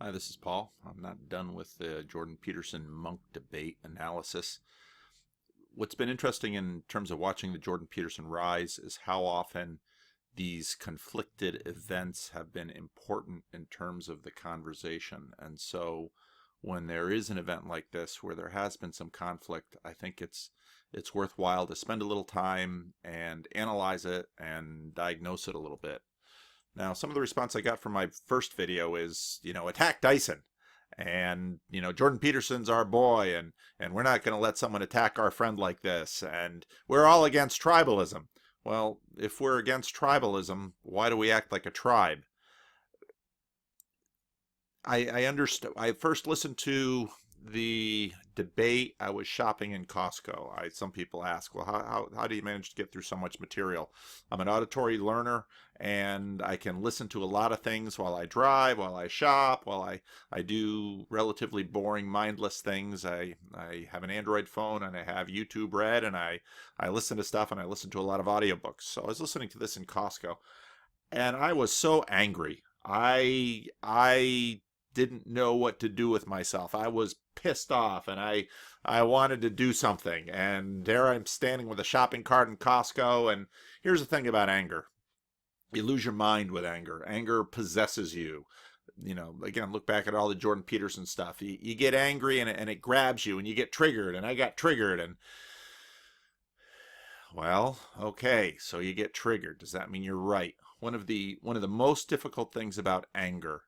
Hi, this is Paul. I'm not done with the Jordan Peterson Munk debate analysis. What's been interesting in terms of watching the Jordan Peterson rise is how often these conflicted events have been important in terms of the conversation. And so when there is an event like this where there has been some conflict, I think it's worthwhile to spend a little time and analyze it and diagnose it a little bit. Now, some of the response I got from my first video is, attack Dyson. And, Jordan Peterson's our boy, and we're not going to let someone attack our friend like this. And we're all against tribalism. Well, if we're against tribalism, why do we act like a tribe? I understood. I first listened to the debate. I was shopping in Costco. Some people ask, well, how do you manage to get through so much material? I'm an auditory learner, and I can listen to a lot of things while I drive, while I shop, while I do relatively boring, mindless things. I have an Android phone, and I have YouTube Red, and I listen to stuff, and I listen to a lot of audiobooks. So I was listening to this in Costco, and I was so angry. I didn't know what to do with myself. I was pissed off, and I wanted to do something. And there I'm standing with a shopping cart in Costco. And here's the thing about anger. You lose your mind with anger. Anger possesses you. Again, look back at all the Jordan Peterson stuff. You get angry, and it grabs you, and you get triggered. And I got triggered. And, well, okay, so you get triggered. Does that mean you're right? One of the most difficult things about anger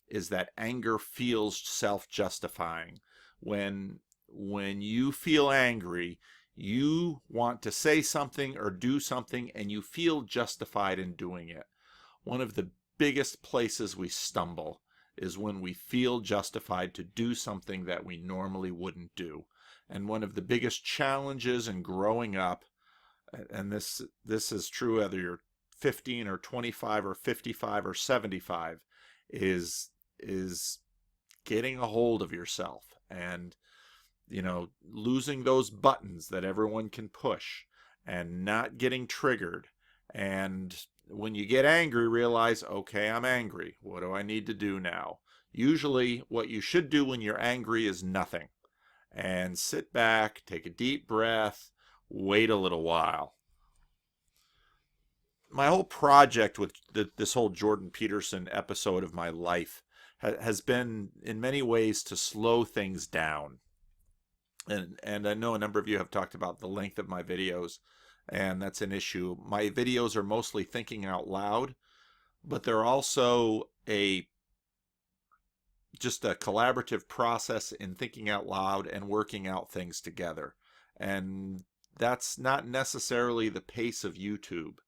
is that anger feels self-justifying. When you feel angry, you want to say something or do something, and you feel justified in doing it. One of the biggest places we stumble is when we feel justified to do something that we normally wouldn't do. And one of the biggest challenges in growing up, and this is true whether you're 15 or 25 or 55 or 75, is getting a hold of yourself and losing those buttons that everyone can push and not getting triggered. And when you get angry, realize, okay, I'm angry. What do I need to do now? Usually what you should do when you're angry is nothing. And sit back, take a deep breath, wait a little while. My whole project with this whole Jordan Peterson episode of my life has been in many ways to slow things down. And I know a number of you have talked about the length of my videos, and that's an issue. My videos are mostly thinking out loud, but they're also just a collaborative process in thinking out loud and working out things together. And that's not necessarily the pace of YouTube.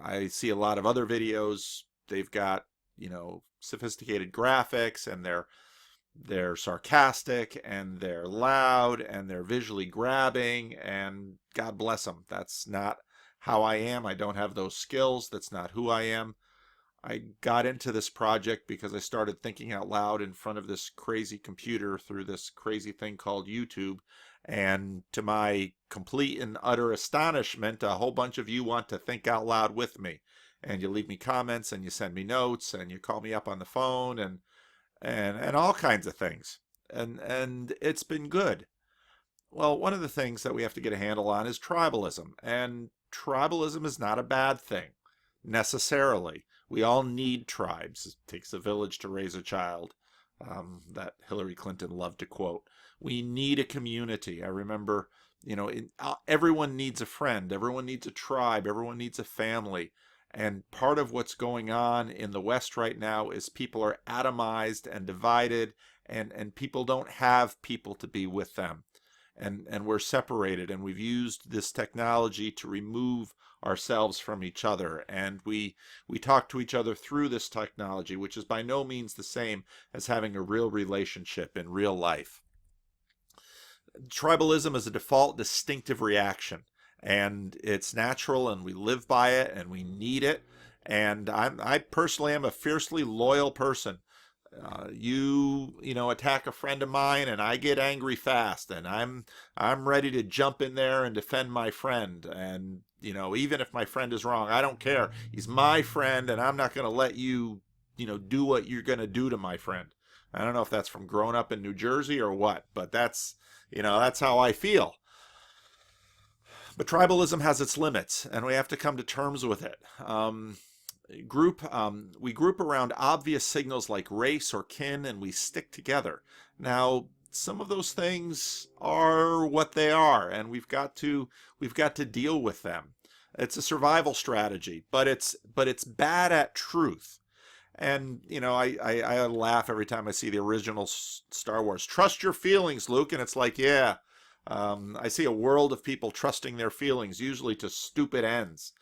I see a lot of other videos. They've got, sophisticated graphics, and they're sarcastic, and they're loud, and they're visually grabbing, and God bless them. That's not how I am. I don't have those skills. That's not who I am. I got into this project because I started thinking out loud in front of this crazy computer through this crazy thing called YouTube. And to my complete and utter astonishment, a whole bunch of you want to think out loud with me. And you leave me comments, and you send me notes, and you call me up on the phone, and all kinds of things. And it's been good. Well, one of the things that we have to get a handle on is tribalism. And tribalism is not a bad thing, necessarily. We all need tribes. It takes a village to raise a child, that Hillary Clinton loved to quote. We need a community. I remember, everyone needs a friend. Everyone needs a tribe. Everyone needs a family. And part of what's going on in the West right now is people are atomized and divided, and people don't have people to be with them. And we're separated, and we've used this technology to remove ourselves from each other. And we talk to each other through this technology, which is by no means the same as having a real relationship in real life. Tribalism is a default distinctive reaction, and it's natural, and we live by it, and we need it. And I personally am a fiercely loyal person. Attack a friend of mine, and I get angry fast, and I'm ready to jump in there and defend my friend. And even if my friend is wrong, I don't care. He's my friend, and I'm not going to let you do what you're going to do to my friend. I don't know if that's from growing up in New Jersey or what, but that's how I feel. But tribalism has its limits, and we have to come to terms with it. We group around obvious signals like race or kin, and we stick together. Now, some of those things are what they are, and we've got to deal with them. It's a survival strategy, but it's bad at truth. And I laugh every time I see the original Star Wars. Trust your feelings, Luke, and it's like, yeah. I see a world of people trusting their feelings, usually to stupid ends.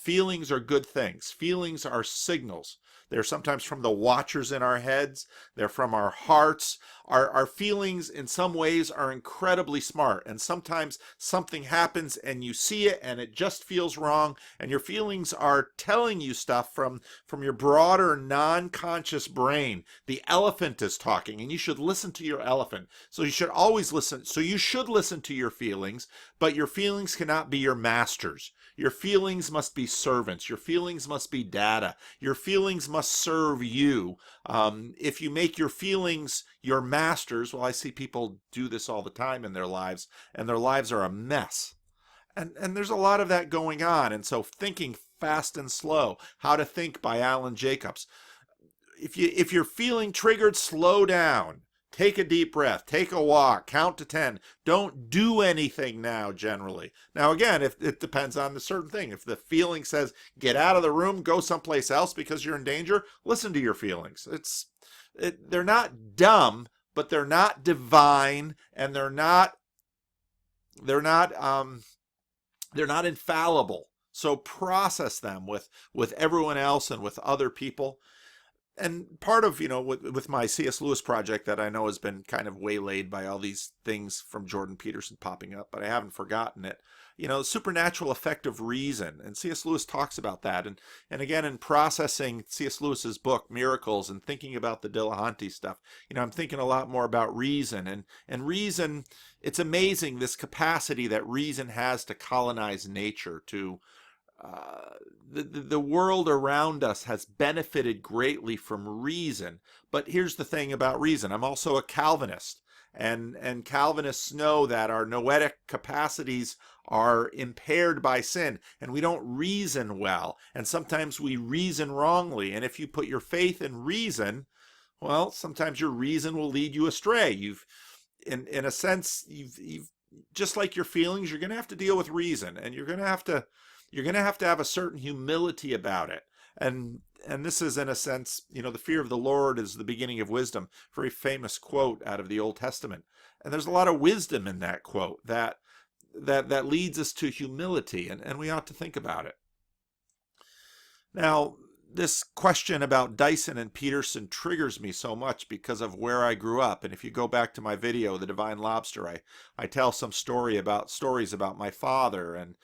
Feelings are good things. Feelings are signals. They're sometimes from the watchers in our heads. They're from our hearts. Our feelings in some ways are incredibly smart. And sometimes something happens and you see it and it just feels wrong. And your feelings are telling you stuff from your broader non-conscious brain. The elephant is talking and you should listen to your elephant. So you should always listen. So you should listen to your feelings, but your feelings cannot be your masters. Your feelings must be servants. Your feelings must be data. Your feelings must serve you. If you make your feelings your masters, well, I see people do this all the time in their lives, and their lives are a mess. And there's a lot of that going on. And so Thinking Fast and Slow, How to Think by Alan Jacobs. If you're feeling triggered, slow down. Take a deep breath, take a walk, count to 10. Don't do anything now, generally. Now, again, if it depends on the certain thing. If the feeling says, get out of the room, go someplace else because you're in danger, listen to your feelings. They're not dumb, but they're not divine, and they're not infallible. So process them with everyone else and with other people. And part of, with my C.S. Lewis project that I know has been kind of waylaid by all these things from Jordan Peterson popping up, but I haven't forgotten it. The supernatural effect of reason. And C.S. Lewis talks about that. And again, in processing C.S. Lewis's book, Miracles, and thinking about the Dilettante stuff, I'm thinking a lot more about reason. And reason, it's amazing this capacity that reason has to colonize nature, to the world around us has benefited greatly from reason. But here's the thing about reason. I'm also a Calvinist, and Calvinists know that our noetic capacities are impaired by sin, and we don't reason well, and sometimes we reason wrongly. And if you put your faith in reason, well, sometimes your reason will lead you astray. In a sense, you've just like your feelings, you're going to have to deal with reason, and you're going to have to have a certain humility about it. And this is, in a sense, the fear of the Lord is the beginning of wisdom. Very famous quote out of the Old Testament. And there's a lot of wisdom in that quote that leads us to humility, and we ought to think about it. Now, this question about Dyson and Peterson triggers me so much because of where I grew up. And if you go back to my video, The Divine Lobster, I tell some stories about my father. And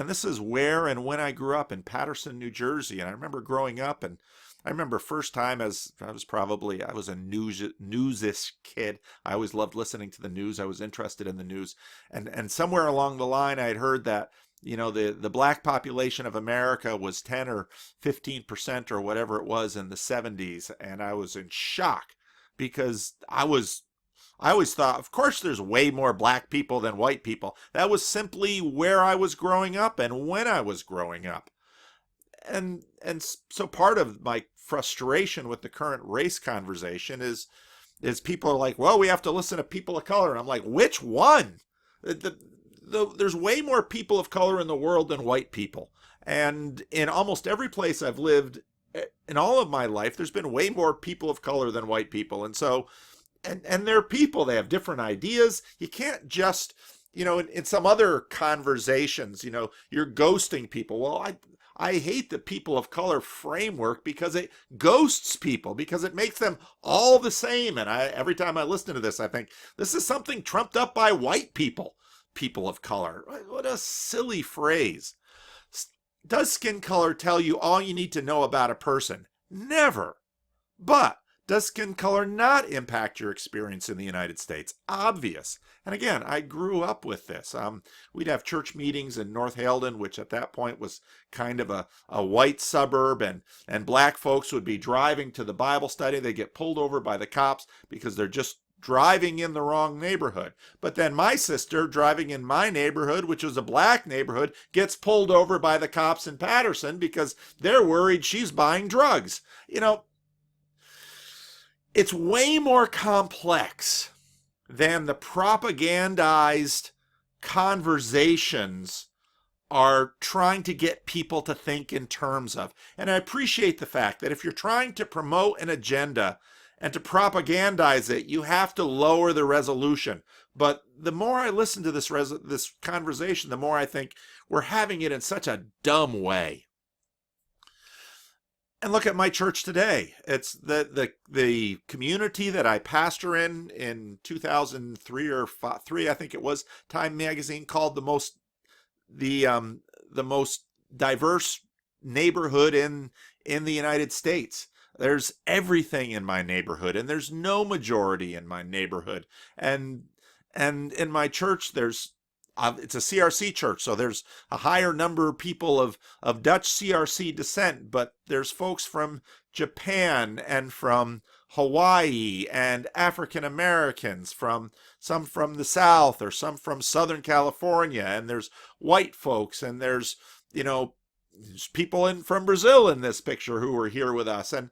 this is where and when I grew up in Peterson, New Jersey. And I remember growing up, and I remember first time as I was a newsish kid. I always loved listening to the news. I was interested in the news. And somewhere along the line, I had heard that the black population of America was 10 or 15% or whatever it was in the 70s. And I was in shock because I always thought, of course, there's way more black people than white people. That was simply where I was growing up and when I was growing up. And so part of my frustration with the current race conversation is people are like, well, we have to listen to people of color. And I'm like, which one? There's way more people of color in the world than white people. And in almost every place I've lived in all of my life, there's been way more people of color than white people. And so, and they're people, they have different ideas. You can't just, in some other conversations, you're ghosting people. Well, I hate the people of color framework because it ghosts people, because it makes them all the same. And every time I listen to this, I think this is something trumped up by white people of color. What a silly phrase. Does skin color tell you all you need to know about a person? Never. But Does skin color not impact your experience in the United States? Obvious. And again, I grew up with this. We'd have church meetings in North Halden, which at that point was kind of a white suburb, and black folks would be driving to the Bible study. They get pulled over by the cops because they're just driving in the wrong neighborhood. But then my sister, driving in my neighborhood, which was a black neighborhood, gets pulled over by the cops in Peterson because they're worried she's buying drugs. You know, it's way more complex than the propagandized conversations are trying to get people to think in terms of. And I appreciate the fact that if you're trying to promote an agenda and to propagandize it, you have to lower the resolution. But the more I listen to this conversation, the more I think we're having it in such a dumb way. And look at my church today. It's the community that I pastor in 2003 or 3, I think it was, Time magazine called the most diverse neighborhood in the United States. There's everything in my neighborhood, and there's no majority in my neighborhood. And in my church, it's a CRC church, so there's a higher number of people of Dutch CRC descent, but there's folks from Japan and from Hawaii and African Americans, some from the South or some from Southern California, and there's white folks, and there's people from Brazil in this picture who are here with us, and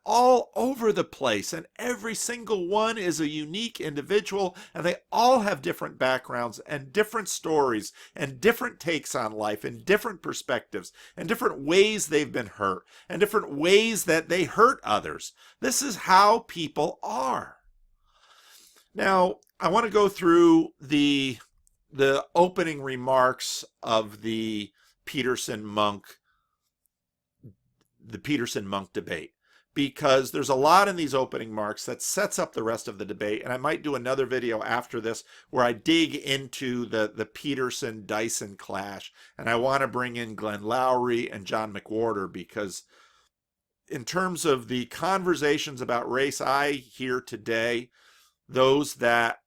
all over the place, and every single one is a unique individual, and they all have different backgrounds and different stories and different takes on life and different perspectives and different ways they've been hurt and different ways that they hurt others. This is how people are. Now, I want to go through the opening remarks of the Peterson-Munk debate, because there's a lot in these opening remarks that sets up the rest of the debate, and I might do another video after this where I dig into the Peterson-Dyson clash, and I want to bring in Glenn Loury and John McWhorter, because in terms of the conversations about race I hear today, those that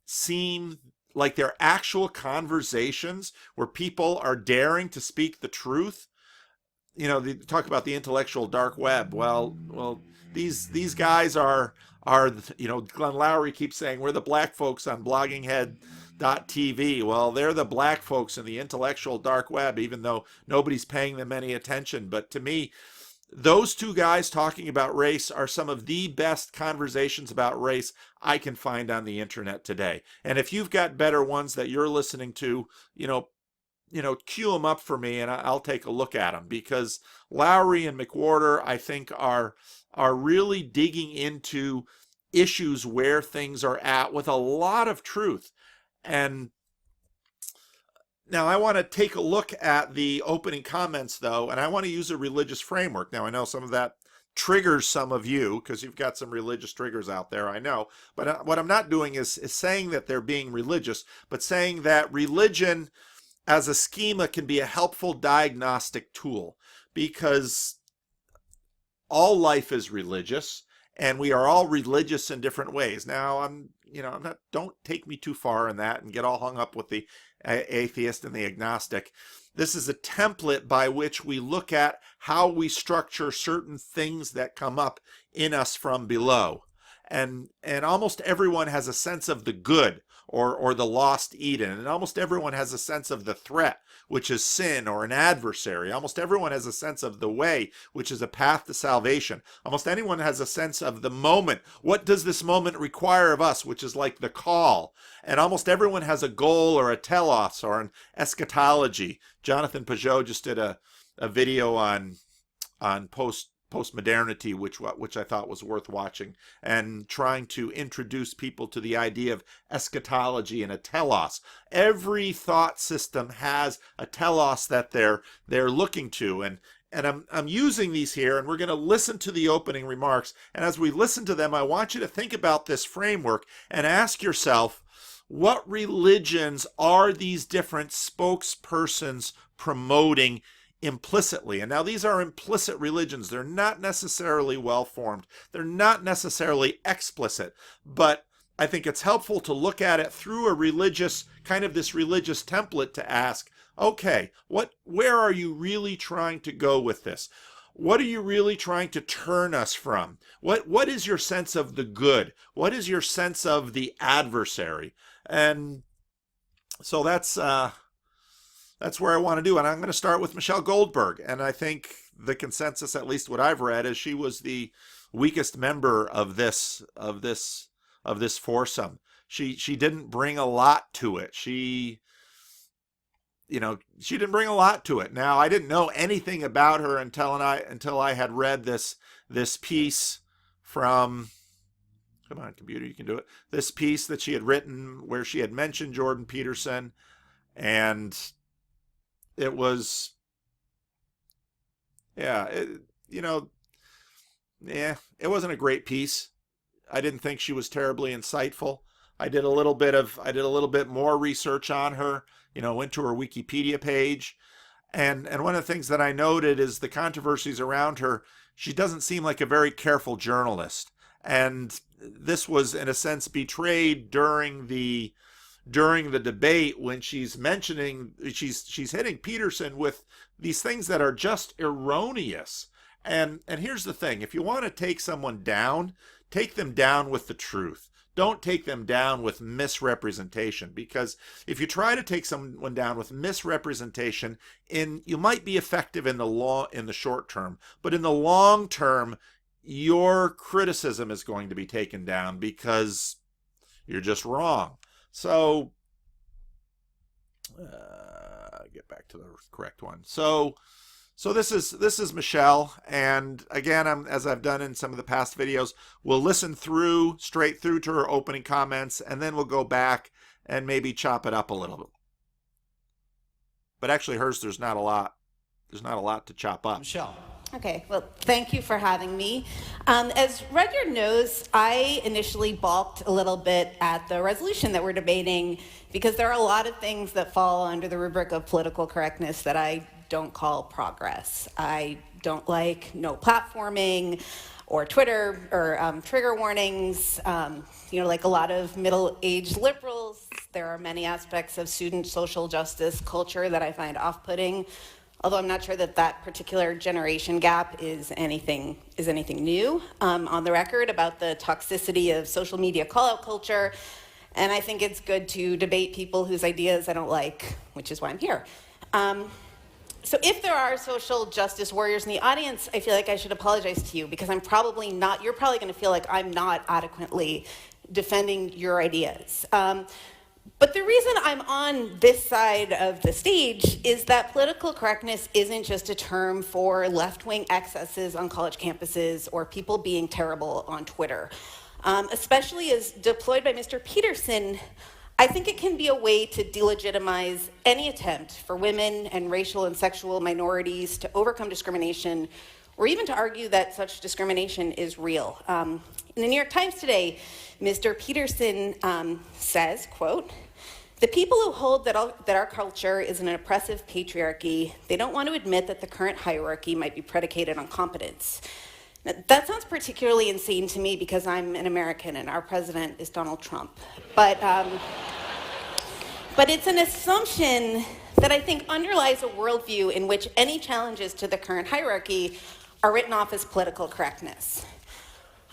seem like they're actual conversations where people are daring to speak the truth. You know, they talk about the intellectual dark web. Well, these guys are Glenn Loury keeps saying we're the black folks on blogginghead.tv. Well, they're the black folks in the intellectual dark web, even though nobody's paying them any attention. But to me, those two guys talking about race are some of the best conversations about race I can find on the internet today. And if you've got better ones that you're listening to, queue them up for me and I'll take a look at them, because Loury and McWhorter, I think, are really digging into issues where things are at with a lot of truth. And now I want to take a look at the opening comments, though, and I want to use a religious framework. Now, I know some of that triggers some of you because you've got some religious triggers out there, I know. But what I'm not doing is saying that they're being religious, but saying that religion as a schema can be a helpful diagnostic tool, because all life is religious, and we are all religious in different ways. Now, don't take me too far in that and get all hung up with the atheist and the agnostic. This is a template by which we look at how we structure certain things that come up in us from below. And almost everyone has a sense of the good or the lost Eden. And almost everyone has a sense of the threat, which is sin or an adversary. Almost everyone has a sense of the way, which is a path to salvation. Almost anyone has a sense of the moment. What does this moment require of us, which is like the call. And almost everyone has a goal or a telos or an eschatology. Jonathan Peugeot just did a video on postmodernity, which I thought was worth watching, and trying to introduce people to the idea of eschatology and a telos. Every thought system has a telos that they're looking to, and I'm using these here, and we're going to listen to the opening remarks. And as we listen to them, I want you to think about this framework and ask yourself, what religions are these different spokespersons promoting implicitly. And now these are implicit religions. They're not necessarily well-formed. They're not necessarily explicit, but I think it's helpful to look at it through a religious, kind of this religious template to ask, okay, where are you really trying to go with this? What are you really trying to turn us from? What is your sense of the good? What is your sense of the adversary? And so that's where I want to do. And I'm going to start with Michelle Goldberg. And I think the consensus, at least what I've read, is she was the weakest member of this foursome. She didn't bring a lot to it. She didn't bring a lot to it. Now, I didn't know anything about her until I had read this piece from, come on, computer, you can do it. This piece that she had written where she had mentioned Jordan Peterson, and it was, it wasn't a great piece. I didn't think she was terribly insightful. I did a little bit more research on her, went to her Wikipedia page. And one of the things that I noted is the controversies around her. She doesn't seem like a very careful journalist. And this was, in a sense, betrayed during the debate when she's hitting Peterson with these things that are just erroneous. And here's the thing. If you want to take someone down, take them down with the truth. Don't take them down with misrepresentation, because if you try to take someone down with misrepresentation, you might be effective in the short term, but in the long term, your criticism is going to be taken down because you're just wrong. So, get back to the correct one. So this is Michelle, and again, as I've done in some of the past videos, we'll listen straight through to her opening comments, and then we'll go back and maybe chop it up a little bit. But actually, hers, there's not a lot to chop up. Michelle. Okay, well, thank you for having me. As Rudyard knows, I initially balked a little bit at the resolution that we're debating because there are a lot of things that fall under the rubric of political correctness that I don't call progress. I don't like no platforming or Twitter or trigger warnings. Like a lot of middle-aged liberals, there are many aspects of student social justice culture that I find off-putting. Although I'm not sure that particular generation gap is anything new. On the record about the toxicity of social media call-out culture, and I think it's good to debate people whose ideas I don't like, which is why I'm here. So if there are social justice warriors in the audience, I feel like I should apologize to you, because you're probably going to feel like I'm not adequately defending your ideas. But the reason I'm on this side of the stage is that political correctness isn't just a term for left-wing excesses on college campuses or people being terrible on Twitter. Especially as deployed by Mr. Peterson, I think it can be a way to delegitimize any attempt for women and racial and sexual minorities to overcome discrimination, or even to argue that such discrimination is real. In the New York Times today, Mr. Peterson says, quote, "The people who hold that our culture is an oppressive patriarchy, they don't want to admit that the current hierarchy might be predicated on competence." Now, that sounds particularly insane to me because I'm an American and our president is Donald Trump. But it's an assumption that I think underlies a worldview in which any challenges to the current hierarchy are written off as political correctness.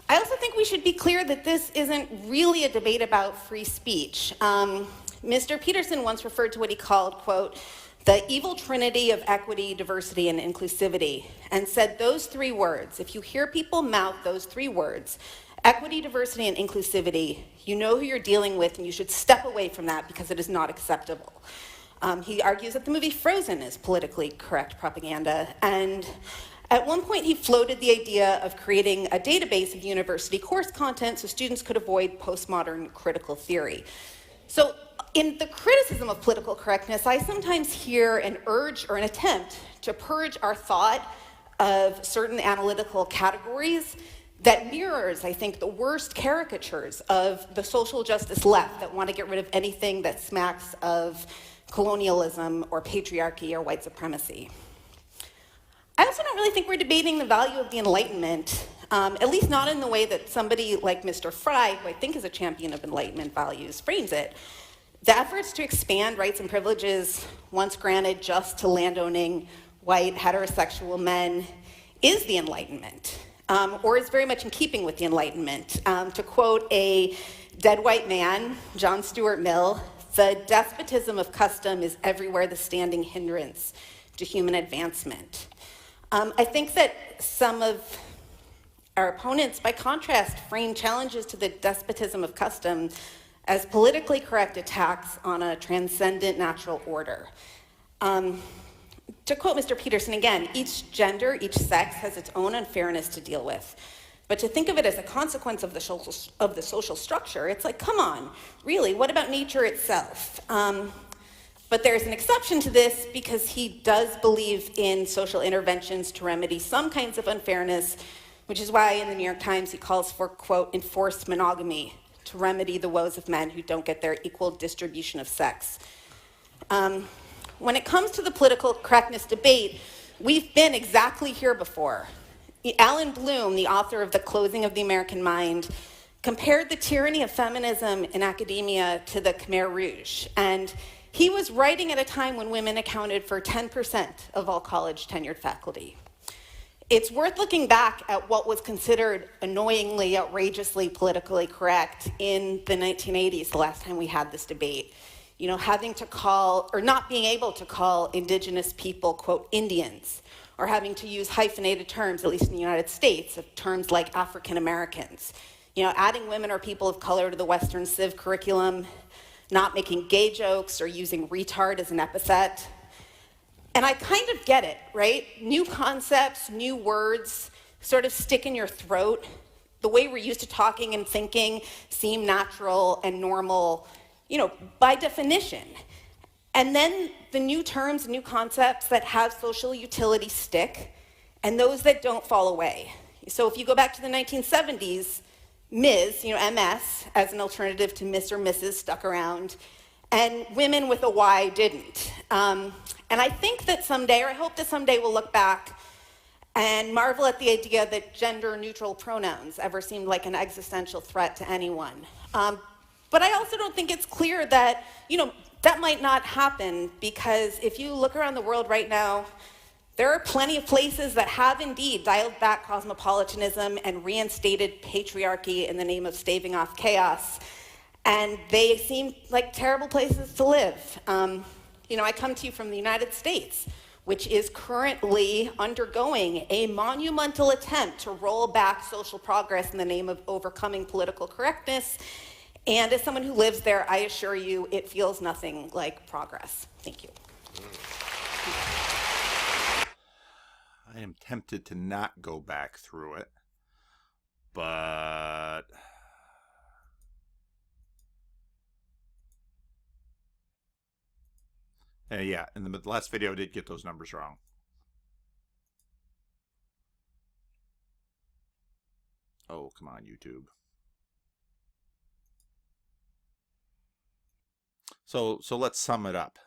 I also think we should be clear that this isn't really a debate about free speech. Mr. Peterson once referred to what he called, quote, "the evil trinity of equity, diversity, and inclusivity," and said those three words, if you hear people mouth those three words, equity, diversity, and inclusivity, you know who you're dealing with, and you should step away from that because it is not acceptable. He argues that the movie Frozen is politically correct propaganda, and at one point he floated the idea of creating a database of university course content so students could avoid postmodern critical theory. So in the criticism of political correctness, I sometimes hear an urge or an attempt to purge our thought of certain analytical categories that mirrors, I think, the worst caricatures of the social justice left that want to get rid of anything that smacks of colonialism or patriarchy or white supremacy. I also don't really think we're debating the value of the Enlightenment, at least not in the way that somebody like Mr. Fry, who I think is a champion of Enlightenment values, frames it. The efforts to expand rights and privileges once granted just to landowning white heterosexual men is the Enlightenment, or is very much in keeping with the Enlightenment. To quote a dead white man, John Stuart Mill, "The despotism of custom is everywhere the standing hindrance to human advancement." I think that some of our opponents, by contrast, frame challenges to the despotism of custom as politically correct attacks on a transcendent natural order. To quote Mr. Peterson again, each gender, each sex has its own unfairness to deal with. But to think of it as a consequence of the social structure, it's like, come on, really, what about nature itself? But there's an exception to this because he does believe in social interventions to remedy some kinds of unfairness, which is why in the New York Times he calls for, quote, enforced monogamy to remedy the woes of men who don't get their equal distribution of sex. When it comes to the political correctness debate, we've been exactly here before. Alan Bloom, the author of The Closing of the American Mind, compared the tyranny of feminism in academia to the Khmer Rouge. And he was writing at a time when women accounted for 10% of all college tenured faculty. It's worth looking back at what was considered annoyingly, outrageously politically correct in the 1980s, the last time we had this debate. You know, having to call, or not being able to call indigenous people, quote, Indians, or having to use hyphenated terms, at least in the United States, of terms like African Americans. You know, adding women or people of color to the Western Civ curriculum, not making gay jokes or using retard as an epithet. And I kind of get it, right? New concepts, new words sort of stick in your throat. The way we're used to talking and thinking seem natural and normal, you know, by definition. And then the new terms, new concepts that have social utility stick, and those that don't fall away. So if you go back to the 1970s, Ms., you know, MS, as an alternative to Miss or Mrs. stuck around, and women with a Y didn't. And I think that someday, or I hope that someday we'll look back and marvel at the idea that gender-neutral pronouns ever seemed like an existential threat to anyone. But I also don't think it's clear that, you know, that might not happen, because if you look around the world right now, there are plenty of places that have indeed dialed back cosmopolitanism and reinstated patriarchy in the name of staving off chaos. And they seem like terrible places to live. You know, I come to you from the United States, which is currently undergoing a monumental attempt to roll back social progress in the name of overcoming political correctness. And as someone who lives there, I assure you, it feels nothing like progress. Thank you. I am tempted to not go back through it, but yeah, in the last video I did get those numbers wrong. Oh, come on, YouTube. So let's sum it up.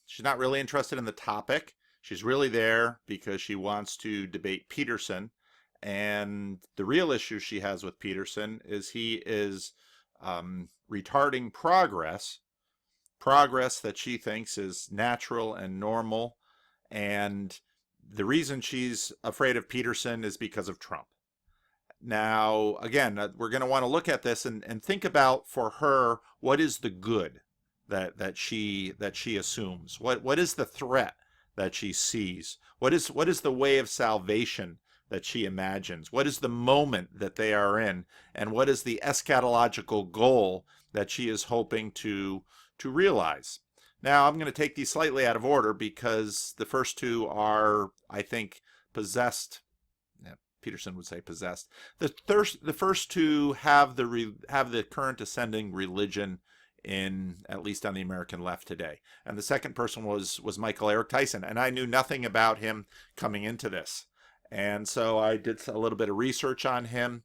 She's not really interested in the topic. She's really there because she wants to debate Peterson. And the real issue she has with Peterson is he is retarding progress that she thinks is natural and normal. And the reason she's afraid of Peterson is because of Trump. Now, again, we're going to want to look at this and think about, for her, what is the good that she assumes? What is the threat that she sees? What is the way of salvation that she imagines? What is the moment that they are in? And what is the eschatological goal that she is hoping to realize? Now, I'm going to take these slightly out of order because the first two are, I think, possessed. Peterson would say possessed. The first two have the current ascending religion in, at least on the American left today. And the second person was Eric Dyson, and I knew nothing about him coming into this. And so I did a little bit of research on him.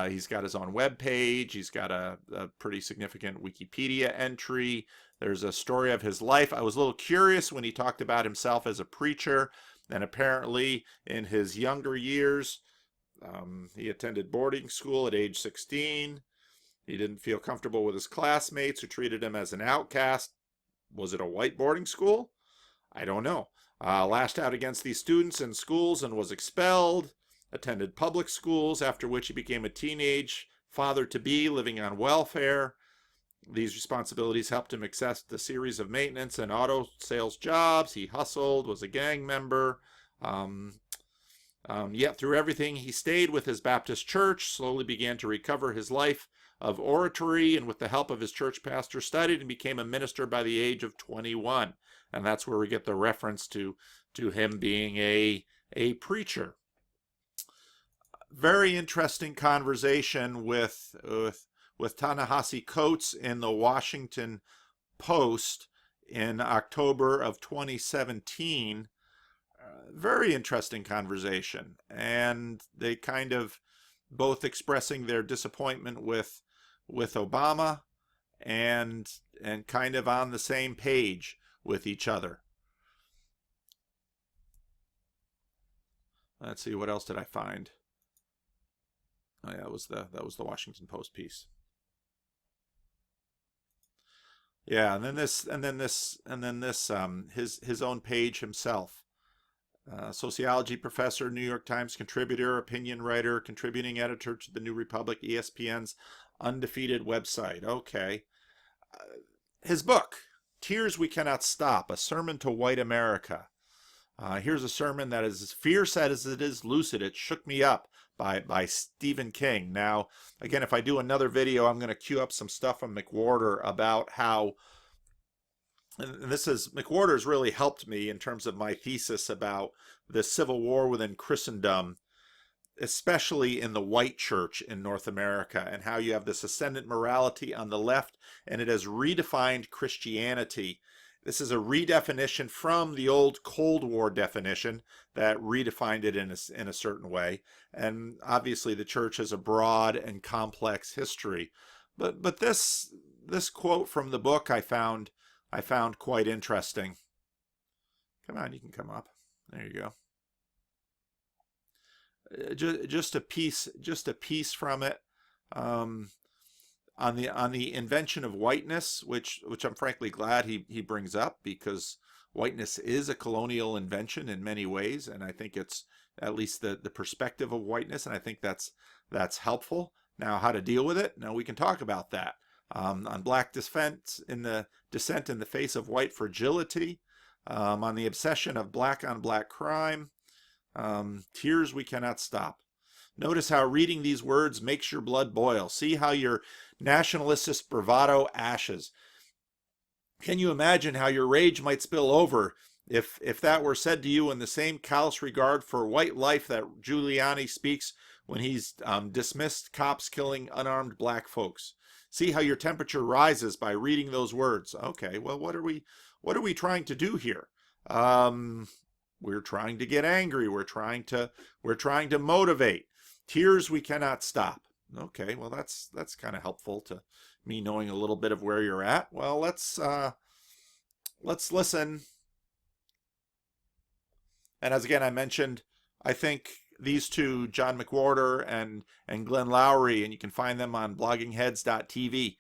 He's got his own web page. He's got a pretty significant Wikipedia entry. There's a story of his life. I was a little curious when he talked about himself as a preacher. And apparently in his younger years, he attended boarding school at age 16. He didn't feel comfortable with his classmates who treated him as an outcast. Was it a white boarding school? I don't know. Lashed out against these students in schools and was expelled. Attended public schools, after which he became a teenage father-to-be living on welfare. These responsibilities helped him accept a series of maintenance and auto sales jobs. He hustled, was a gang member. Yet through everything, he stayed with his Baptist church, slowly began to recover his life of oratory, and with the help of his church pastor, studied and became a minister by the age of 21. And that's where we get the reference to him being a preacher. Very interesting conversation with Ta-Nehisi Coates in the Washington Post in October of 2017. Very interesting conversation, and they kind of both expressing their disappointment with Obama and kind of on the same page with each other. Let's see, what else did I find? Oh yeah, that was the Washington Post piece. Yeah, and then this his own page himself. Sociology professor, New York Times contributor, opinion writer, contributing editor to the New Republic, ESPN's undefeated website. Okay. His book, Tears We Cannot Stop, A Sermon to White America. Here's a sermon that is as fierce as it is lucid. It shook me up by Stephen King. Now, again, if I do another video, I'm going to queue up some stuff from McWhorter about how, and this is, McWhorter's really helped me in terms of my thesis about the Civil War within Christendom, especially in the white church in North America, and how you have this ascendant morality on the left, and it has redefined Christianity. This is a redefinition from the old Cold War definition that redefined it in a certain way. And obviously the church has a broad and complex history. But this quote from the book I found quite interesting. Come on, you can come up. There you go. Just a piece from it. On the invention of whiteness, which I'm frankly glad he brings up, because whiteness is a colonial invention in many ways, and I think it's at least the perspective of whiteness, and I think that's helpful. Now, how to deal with it? Now we can talk about that. On black descent in the face of white fragility, on the obsession of black on black crime, tears we cannot stop. Notice how reading these words makes your blood boil. See how your nationalist bravado ashes. Can you imagine how your rage might spill over if that were said to you in the same callous regard for white life that Giuliani speaks when he's dismissed cops killing unarmed black folks? See how your temperature rises by reading those words. Okay, well, what are we trying to do here? We're trying to get angry. We're trying to motivate. Tears we cannot stop. Okay, well, that's kind of helpful to me, knowing a little bit of where you're at. Well, let's listen. And as again I mentioned, I think these two, John McWhorter and Glenn Lowry, and you can find them on bloggingheads.tv.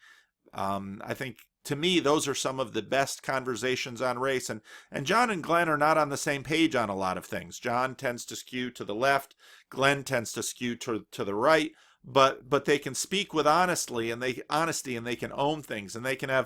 I think, to me, those are some of the best conversations on race. And John and Glenn are not on the same page on a lot of things. John tends to skew to the left. Glenn tends to skew to the right. But they can speak with honesty, and they can own things, and they can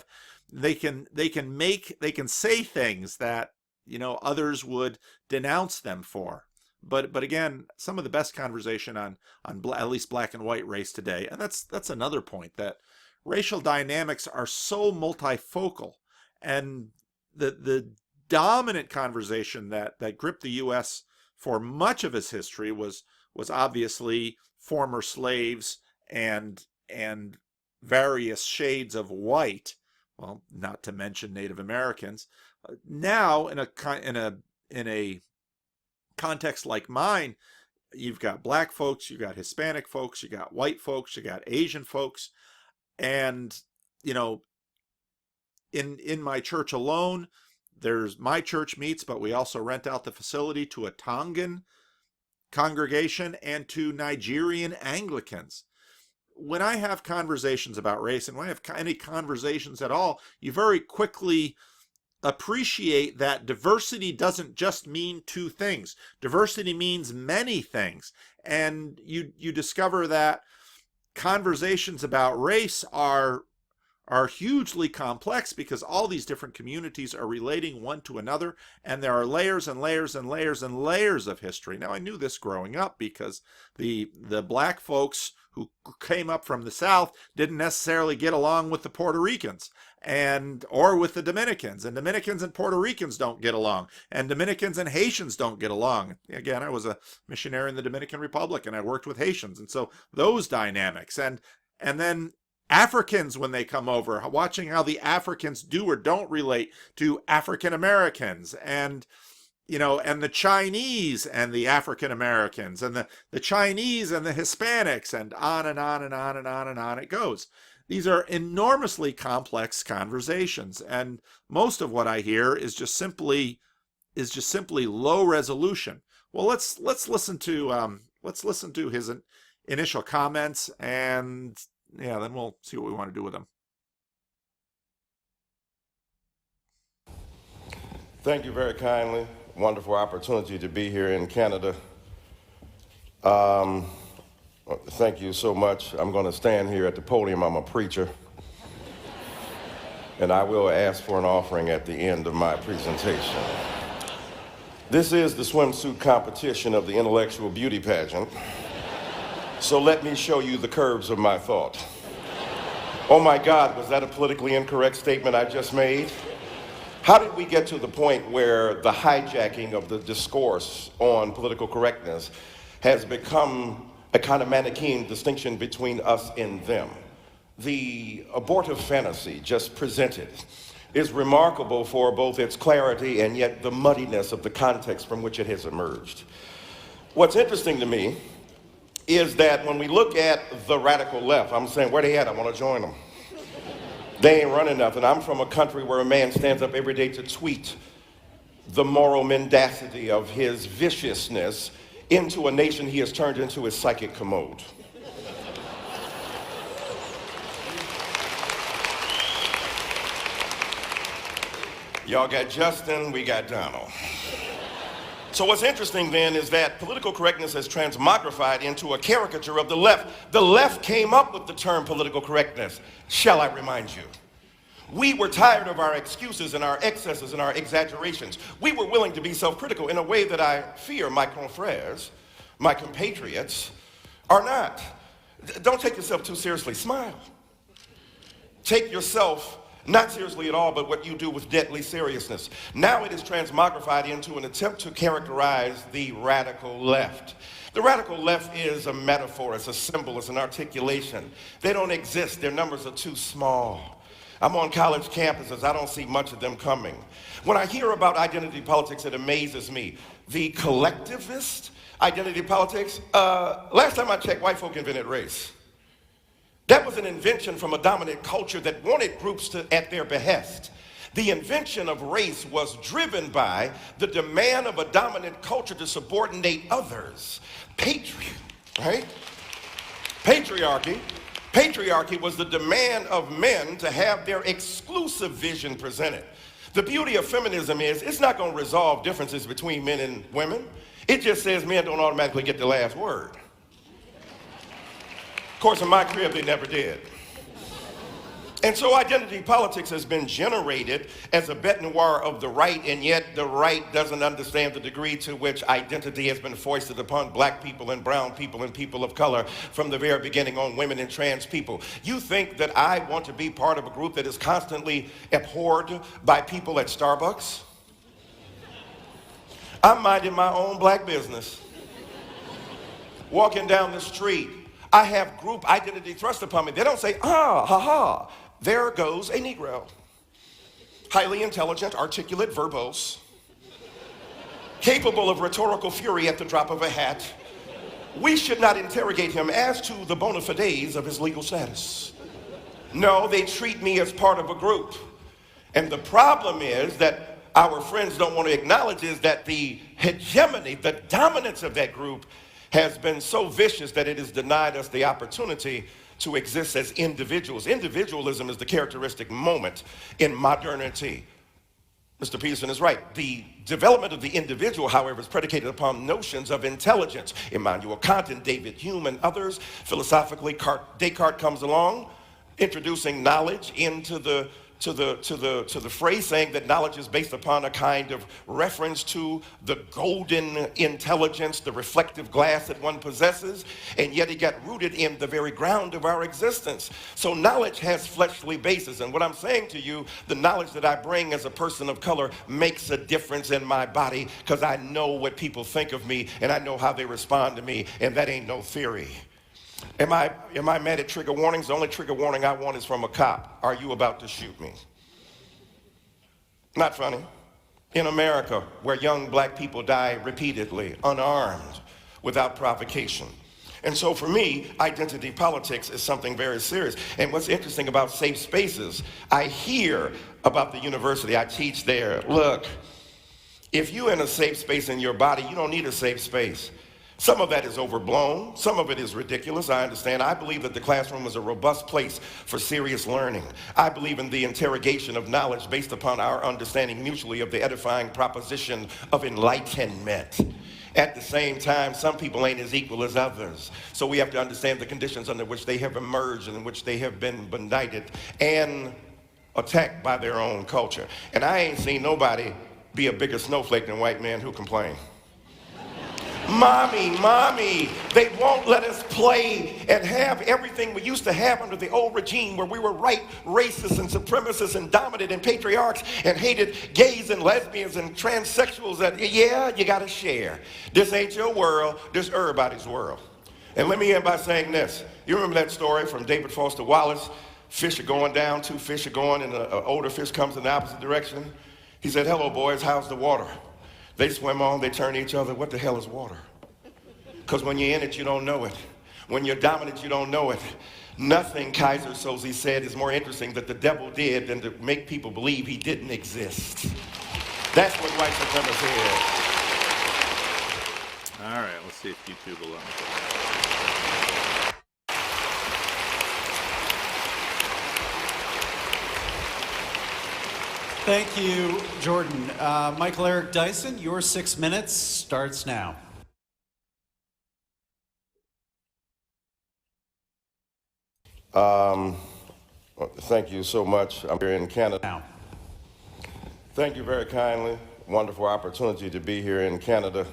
say things that, you know, others would denounce them for. But again, some of the best conversation on at least black and white race today, and that's another point, that racial dynamics are so multifocal, and the dominant conversation that gripped the U.S. for much of its history was obviously former slaves and various shades of white. Well, not to mention Native Americans. Now, in a context like mine, you've got black folks, you've got Hispanic folks, you got white folks, you got Asian folks, and, you know, in my church alone, there's my church meets, but we also rent out the facility to a Tongan congregation and to Nigerian Anglicans. When I have conversations about race, and when I have any conversations at all, you very quickly appreciate that diversity doesn't just mean two things. Diversity means many things. And you discover that conversations about race are hugely complex because all these different communities are relating one to another, and there are layers and layers and layers and layers of history. Now, I knew this growing up because the black folks who came up from the South didn't necessarily get along with the Puerto Ricans or with the Dominicans, and Dominicans and Puerto Ricans don't get along, and Dominicans and Haitians don't get along. Again, I was a missionary in the Dominican Republic, and I worked with Haitians, and so those dynamics, and then Africans, when they come over, watching how the Africans do or don't relate to African Americans, and and the Chinese and the African Americans, and the Chinese and the Hispanics, and on and on and on and on and on it goes. These are enormously complex conversations, and most of what I hear is just simply low resolution. Well, let's listen to his initial comments, and then we'll see what we want to do with them. Thank you very kindly. Wonderful opportunity to be here in Canada. Thank you so much. I'm going to stand here at the podium. I'm a preacher. And I will ask for an offering at the end of my presentation. This is the swimsuit competition of the intellectual beauty pageant. So let me show you the curves of my thought. Oh my God, was that a politically incorrect statement I just made? How did we get to the point where the hijacking of the discourse on political correctness has become a kind of Manichaean distinction between us and them? The abortive fantasy just presented is remarkable for both its clarity and yet the muddiness of the context from which it has emerged. What's interesting to me is that when we look at the radical left, I'm saying, where they at? I want to join them. They ain't running nothing. I'm from a country where a man stands up every day to tweet the moral mendacity of his viciousness into a nation he has turned into his psychic commode. Y'all got Justin, we got Donald. So what's interesting then is that political correctness has transmogrified into a caricature of the left. The left came up with the term political correctness. Shall I remind you? We were tired of our excuses and our excesses and our exaggerations. We were willing to be self-critical in a way that I fear my confrères, my compatriots, are not. Don't take yourself too seriously. Smile. Take yourself not seriously at all, but what you do with deadly seriousness. Now it is transmogrified into an attempt to characterize the radical left. The radical left is a metaphor, it's a symbol, it's an articulation. They don't exist, their numbers are too small. I'm on college campuses, I don't see much of them coming. When I hear about identity politics, it amazes me. The collectivist identity politics, last time I checked, white folk invented race. That was an invention from a dominant culture that wanted groups to at their behest. The invention of race was driven by the demand of a dominant culture to subordinate others. Right? Patriarchy was the demand of men to have their exclusive vision presented. The beauty of feminism is it's not going to resolve differences between men and women. It just says men don't automatically get the last word. Of course, in my crib, they never did. And so identity politics has been generated as a bête noire of the right, and yet the right doesn't understand the degree to which identity has been foisted upon black people and brown people and people of color from the very beginning on women and trans people. You think that I want to be part of a group that is constantly abhorred by people at Starbucks? I'm minding my own black business. Walking down the street, I have group identity thrust upon me. They don't say, there goes a Negro. Highly intelligent, articulate, verbose, capable of rhetorical fury at the drop of a hat. We should not interrogate him as to the bona fides of his legal status. No, they treat me as part of a group. And the problem is that our friends don't want to acknowledge is that the hegemony, the dominance of that group has been so vicious that it has denied us the opportunity to exist as individuals. Individualism is the characteristic moment in modernity. Mr. Peterson is right. The development of the individual, however, is predicated upon notions of intelligence. Immanuel Kant and David Hume and others, philosophically, Descartes comes along, introducing knowledge into the phrase, saying that knowledge is based upon a kind of reference to the golden intelligence, the reflective glass that one possesses, and yet it got rooted in the very ground of our existence. So knowledge has fleshly basis, and what I'm saying to you, the knowledge that I bring as a person of color makes a difference in my body, because I know what people think of me, and I know how they respond to me, and that ain't no theory. Am I mad at trigger warnings? The only trigger warning I want is from a cop. Are you about to shoot me? Not funny. In America, where young black people die repeatedly, unarmed, without provocation. And so for me, identity politics is something very serious. And what's interesting about safe spaces, I hear about the university, I teach there. Look, if you're in a safe space in your body, you don't need a safe space. Some of that is overblown. Some of it is ridiculous. I understand. I believe that the classroom is a robust place for serious learning. I believe in the interrogation of knowledge based upon our understanding mutually of the edifying proposition of enlightenment. At the same time, some people ain't as equal as others. So we have to understand the conditions under which they have emerged and in which they have been benighted and attacked by their own culture. And I ain't seen nobody be a bigger snowflake than white men who complain. Mommy, they won't let us play and have everything we used to have under the old regime where we were right racists and supremacists and dominant and patriarchs and hated gays and lesbians and transsexuals. And yeah, you gotta share. This ain't your world, this everybody's world. And let me end by saying this. You remember that story from David Foster Wallace? Fish are going down, two fish are going, and an older fish comes in the opposite direction. He said, "Hello, boys, how's the water?" They swim on, they turn to each other, what the hell is water? Because when you're in it, you don't know it. When you're dominant, you don't know it. Nothing, Kaiser Soze said, is more interesting that the devil did than to make people believe he didn't exist. That's what white supremacy is. All right, let's see if YouTube will let me. Thank you, Jordan. Michael Eric Dyson, your 6 minutes starts now. Thank you so much. I'm here in Canada. Now. Thank you very kindly. Wonderful opportunity to be here in Canada.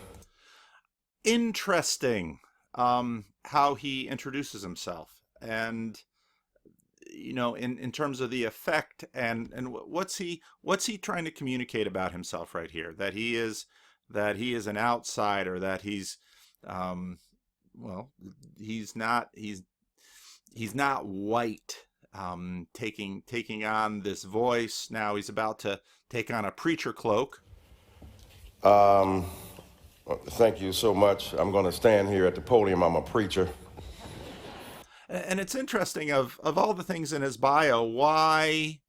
Interesting how he introduces himself, and you know, in terms of the effect and what's he trying to communicate about himself right here, that he is an outsider, that he's he's not white, taking on this voice. Now he's about to take on a preacher cloak. Thank you so much. I'm going to stand here at the podium. I'm a preacher. And it's interesting, of all the things in his bio, why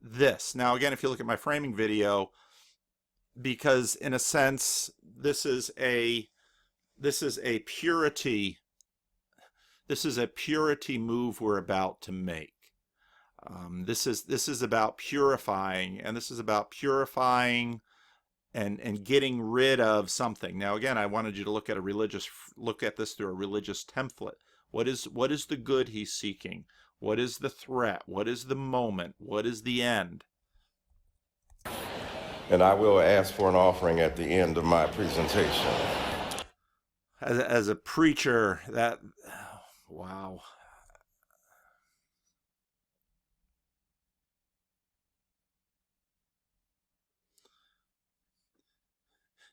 this? Now, again, if you look at my framing video, because in a sense, this is a purity move we're about to make. This is about purifying, and this is about purifying and getting rid of something. Now, again, I wanted you to look at this through a religious template. What is the good he's seeking? What is the threat? What is the moment? What is the end? And I will ask for an offering at the end of my presentation. As a preacher, wow.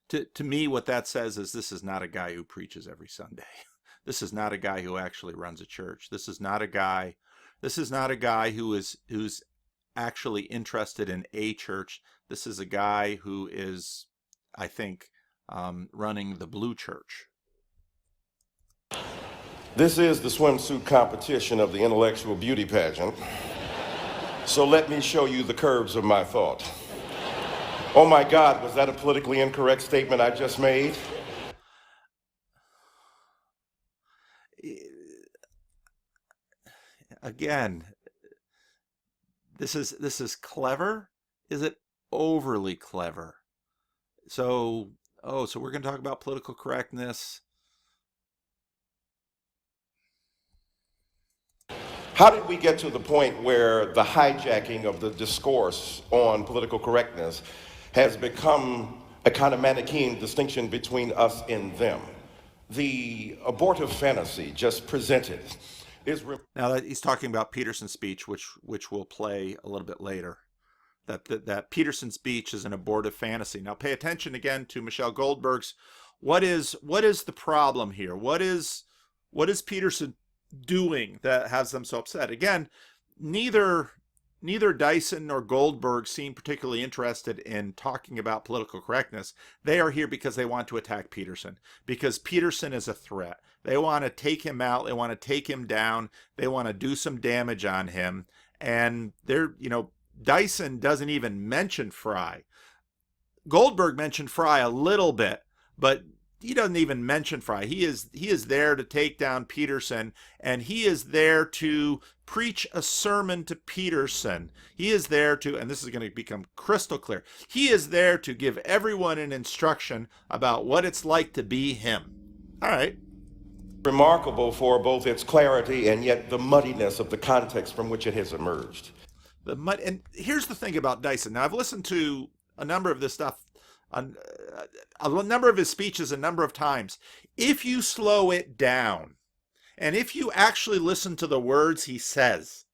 To me, what that says is this is not a guy who preaches every Sunday. This is not a guy who actually runs a church. This is not a guy who's actually interested in a church. This is a guy who is, I think, running the blue church. This is the swimsuit competition of the intellectual beauty pageant. So let me show you the curves of my thought. Oh my God, was that a politically incorrect statement I just made? Again, this is clever. Is it overly clever? So we're going to talk about political correctness. How did we get to the point where the hijacking of the discourse on political correctness has become a kind of Manichaean distinction between us and them? The abortive fantasy just presented is... Now that he's talking about Peterson's speech, which we'll play a little bit later. That Peterson speech is an abortive fantasy. Now pay attention again to Michelle Goldberg's. What is the problem here? What is Peterson doing that has them so upset? Again, neither Dyson nor Goldberg seem particularly interested in talking about political correctness. They are here because they want to attack Peterson, because Peterson is a threat. They want to take him out. They want to take him down. They want to do some damage on him. And Dyson doesn't even mention Fry. Goldberg mentioned Fry a little bit, but he doesn't even mention Fry. He is there to take down Peterson, and he is there to preach a sermon to Peterson. He is there to, and this is going to become crystal clear, he is there to give everyone an instruction about what it's like to be him. All right. Remarkable for both its clarity and yet the muddiness of the context from which it has emerged. And here's the thing about Dyson. Now, I've listened to a number of this stuff, a number of his speeches a number of times. If you slow it down, and if you actually listen to the words he says,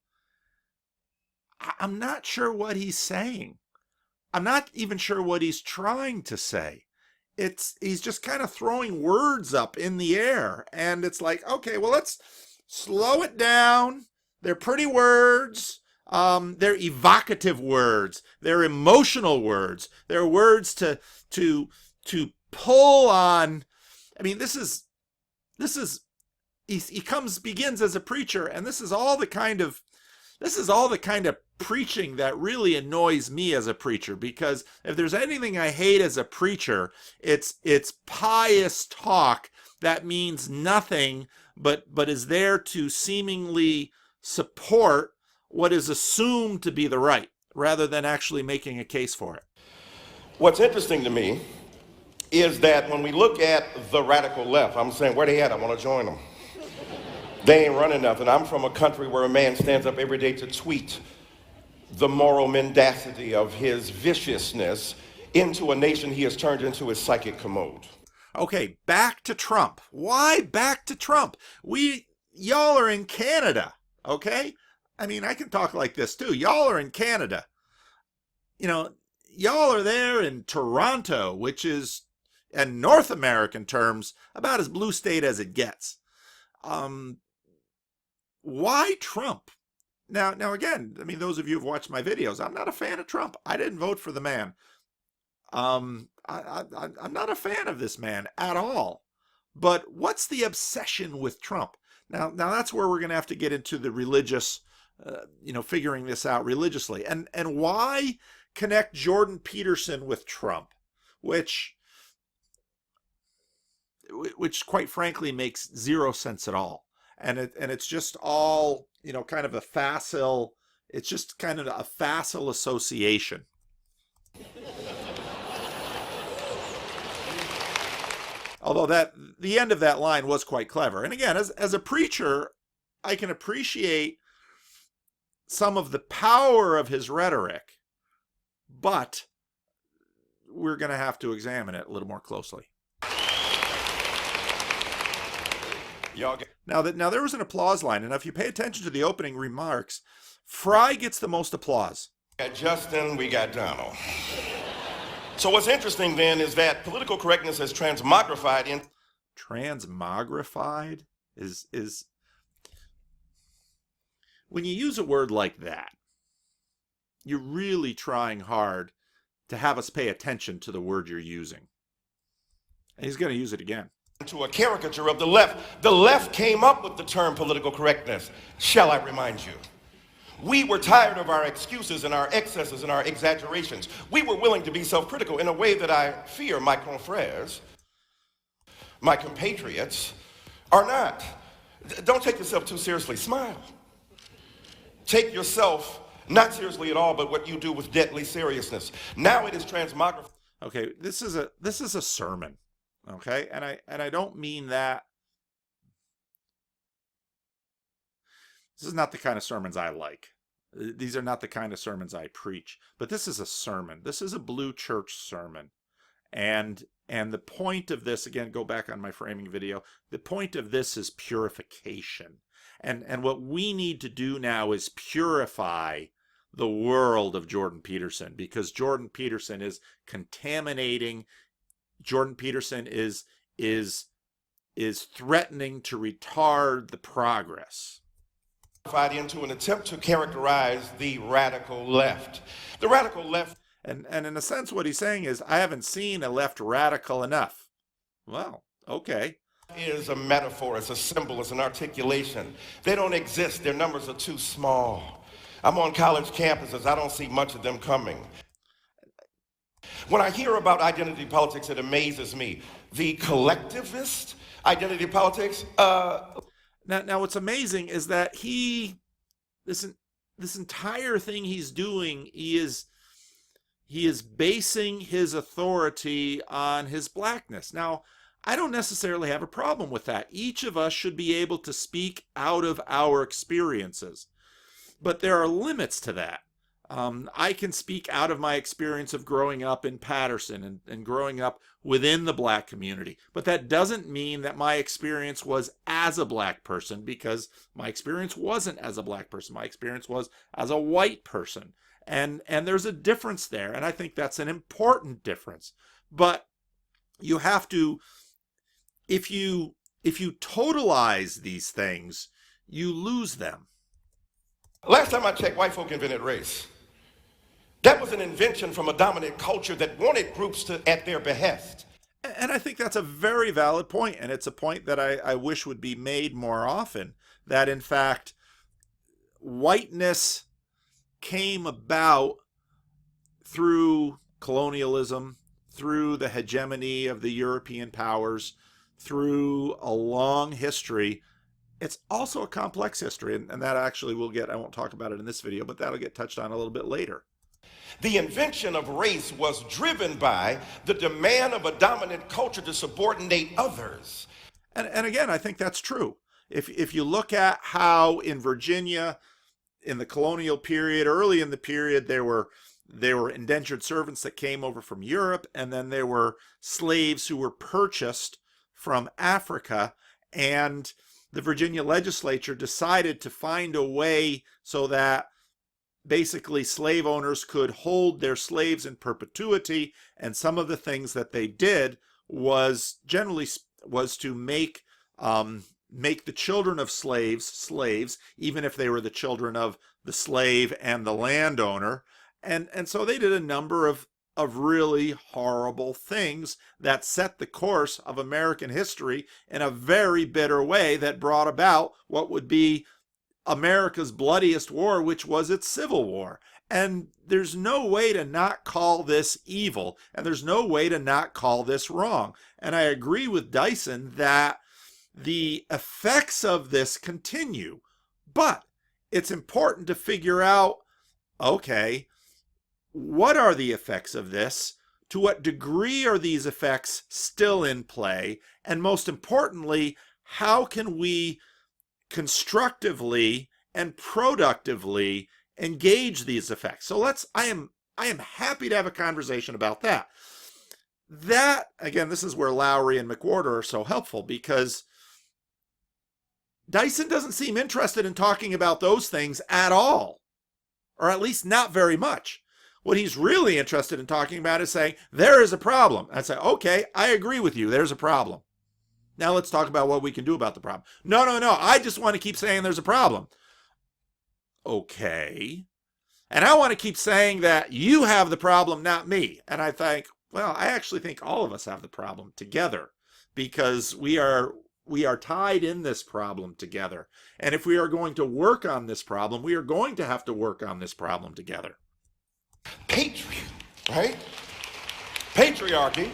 I'm not sure what he's saying. I'm not even sure what he's trying to say. He's just kind of throwing words up in the air, and it's like, okay, well, let's slow it down. They're pretty words. They're evocative words. They're emotional words. They're words to pull on. I mean, he begins as a preacher, and this is all the kind of preaching that really annoys me as a preacher, because if there's anything I hate as a preacher, it's pious talk that means nothing but is there to seemingly support what is assumed to be the right, rather than actually making a case for it. What's interesting to me is that when we look at the radical left, I'm saying, where they at? I want to join them. They ain't running nothing. I'm from a country where a man stands up every day to tweet the moral mendacity of his viciousness into a nation he has turned into his psychic commode. Okay, back to Trump. Why back to Trump? Y'all are in Canada, okay? I mean, I can talk like this too. Y'all are in Canada. Y'all are there in Toronto, which is, in North American terms, about as blue state as it gets. Why Trump? Now again, I mean, those of you who've watched my videos, I'm not a fan of Trump. I didn't vote for the man. I'm not a fan of this man at all. But what's the obsession with Trump? Now that's where we're going to have to get into the religious, figuring this out religiously. And why connect Jordan Peterson with Trump, which quite frankly makes zero sense at all. And it's just all, kind of a facile, it's just kind of a facile association. Although the end of that line was quite clever. And again, as a preacher, I can appreciate some of the power of his rhetoric, but we're going to have to examine it a little more closely. Now there was an applause line, and if you pay attention to the opening remarks, Fry gets the most applause. We got Justin, we got Donald. So what's interesting then is that political correctness has transmogrified in... Transmogrified is when you use a word like that, you're really trying hard to have us pay attention to the word you're using. And he's going to use it again. To a caricature of the left. The left came up with the term political correctness, shall I remind you? We were tired of our excuses and our excesses and our exaggerations. We were willing to be self-critical in a way that I fear my confrères, my compatriots, are not. Don't take yourself too seriously. Smile. Take yourself not seriously at all, but what you do with deadly seriousness. Now it is transmogrified. Okay, this is a sermon. Okay, and I don't mean that. This is not the kind of sermons I like. These are not the kind of sermons I preach. But this is a sermon. This is a Blue Church sermon. And the point of this, again, go back on my framing video, the point of this is purification. And what we need to do now is purify the world of Jordan Peterson, because Jordan Peterson is contaminating. Jordan Peterson is threatening to retard the progress. Into an attempt to characterize the radical left. The radical left. And in a sense, what he's saying is, I haven't seen a left radical enough. Well, okay. Is a metaphor, it's a symbol, it's an articulation. They don't exist. Their numbers are too small. I'm on college campuses. I don't see much of them coming. When I hear about identity politics, it amazes me. The collectivist identity politics. Now, what's amazing is that this entire thing he's doing, he is basing his authority on his blackness. Now, I don't necessarily have a problem with that. Each of us should be able to speak out of our experiences. But there are limits to that. I can speak out of my experience of growing up in Peterson and growing up within the black community. But that doesn't mean that my experience was as a black person, because my experience wasn't as a black person. My experience was as a white person. And there's a difference there. And I think that's an important difference. But you have to, if you totalize these things, you lose them. Last time I checked, white folk invented race. That was an invention from a dominant culture that wanted groups to at their behest. And I think that's a very valid point, and it's a point that I wish would be made more often, that in fact, whiteness came about through colonialism, through the hegemony of the European powers, through a long history. It's also a complex history, and that actually I won't talk about it in this video, but that'll get touched on a little bit later. The invention of race was driven by the demand of a dominant culture to subordinate others. And again, I think that's true. If you look at how in Virginia, in the colonial period, early in the period, there were indentured servants that came over from Europe, and then there were slaves who were purchased from Africa, and the Virginia legislature decided to find a way so that basically slave owners could hold their slaves in perpetuity, and some of the things that they did was to make the children of slaves, even if they were the children of the slave and the landowner. And so they did a number of really horrible things that set the course of American history in a very bitter way that brought about what would be America's bloodiest war, which was its Civil War. And there's no way to not call this evil, and there's no way to not call this wrong. And I agree with Dyson that the effects of this continue, but it's important to figure out, okay, what are the effects of this? To what degree are these effects still in play? And most importantly, how can we constructively and productively engage these effects? So I am happy to have a conversation about that. That, again, this is where Lowry and McWhorter are so helpful, because Dyson doesn't seem interested in talking about those things at all, or at least not very much. What he's really interested in talking about is saying, there is a problem. I say, okay, I agree with you. There's a problem. Now let's talk about what we can do about the problem. No. I just want to keep saying there's a problem. Okay. And I want to keep saying that you have the problem, not me. And I think, well, I actually think all of us have the problem together, because we are we are tied in this problem together. And if we are going to work on this problem, we are going to have to work on this problem together. Right? Patriarchy.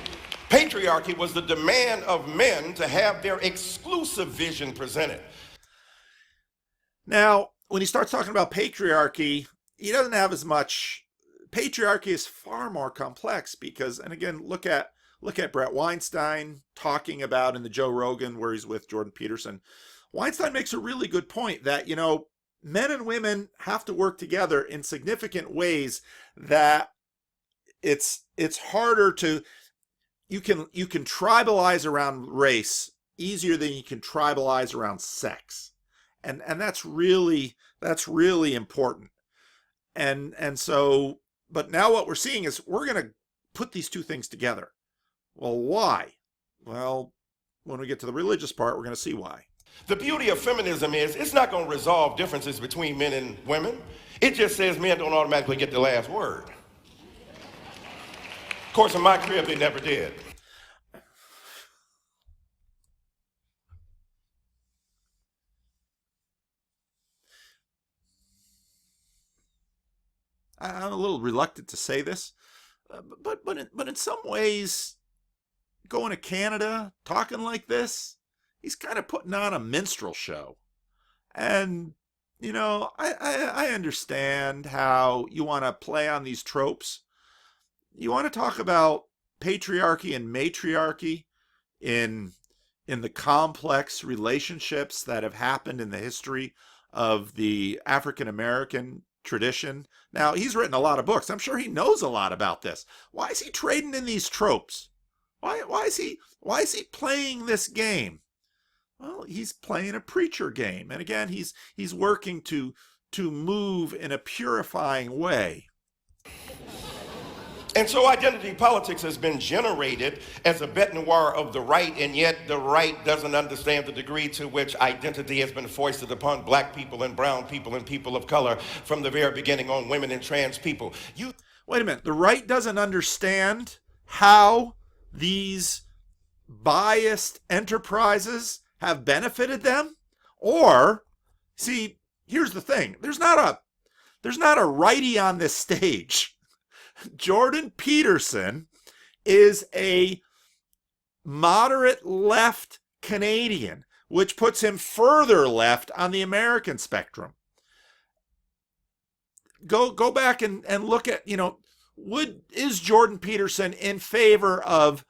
Patriarchy was the demand of men to have their exclusive vision presented. Now, when he starts talking about patriarchy, he doesn't have as much. Patriarchy is far more complex because, and again, look at Brett Weinstein talking about in the Joe Rogan where he's with Jordan Peterson. Weinstein makes a really good point that, men and women have to work together in significant ways that it's harder to, you can tribalize around race easier than you can tribalize around sex. And that's really important. And so, but now what we're seeing is we're going to put these two things together. Well, why? Well, when we get to the religious part, we're going to see why. The beauty of feminism is it's not going to resolve differences between men and women. It just says men don't automatically get the last word. Of course, in my crib, they never did. I'm a little reluctant to say this, but in some ways, going to Canada, talking like this, he's kind of putting on a minstrel show. And, I understand how you want to play on these tropes. You want to talk about patriarchy and matriarchy in the complex relationships that have happened in the history of the African American tradition. Now, he's written a lot of books. I'm sure he knows a lot about this. Why is he trading in these tropes? Why is he playing this game? Well, he's playing a preacher game. And again, he's working to move in a purifying way. And so identity politics has been generated as a bête noire of the right, and yet the right doesn't understand the degree to which identity has been foisted upon black people and brown people and people of color from the very beginning on women and trans people. Wait a minute. The right doesn't understand how these biased enterprises have benefited them? Or, see, here's the thing. There's not a righty on this stage. Jordan Peterson is a moderate left Canadian, which puts him further left on the American spectrum. Go back and look at, is Jordan Peterson in favor of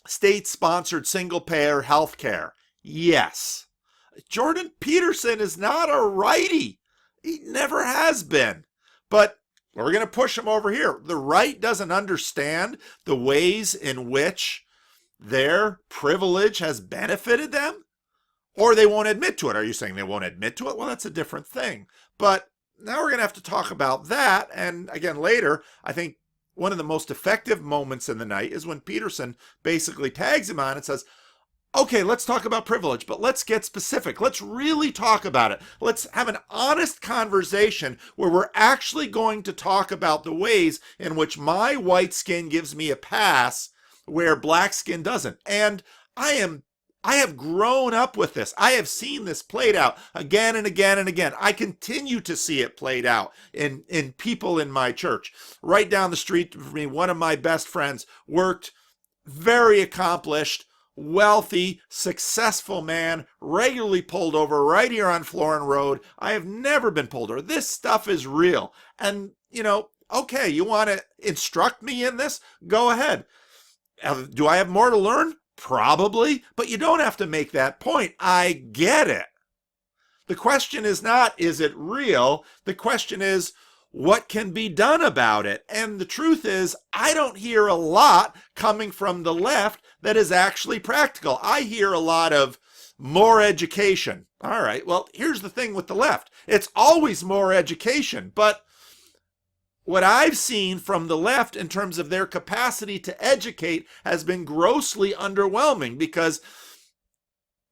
state-sponsored single-payer health care? Yes. Jordan Peterson is not a righty. He never has been. But we're going to push him over here. The right doesn't understand the ways in which their privilege has benefited them, or they won't admit to it. Are you saying they won't admit to it? Well, that's a different thing. But now we're going to have to talk about that. And again, later, I think one of the most effective moments in the night is when Peterson basically tags him on and says, okay, let's talk about privilege, but let's get specific. Let's really talk about it. Let's have an honest conversation where we're actually going to talk about the ways in which my white skin gives me a pass where black skin doesn't. And I have grown up with this. I have seen this played out again and again and again. I continue to see it played out in people in my church. Right down the street from me, one of my best friends worked, very accomplished, wealthy, successful man, regularly pulled over right here on Florin Road. I have never been pulled over. This stuff is real. And, okay, you want to instruct me in this? Go ahead. Do I have more to learn? Probably, but you don't have to make that point. I get it. The question is not, is it real? The question is, what can be done about it? And the truth is, I don't hear a lot coming from the left that is actually practical. I hear a lot of more education. All right, well, here's the thing with the left. It's always more education, but what I've seen from the left in terms of their capacity to educate has been grossly underwhelming, because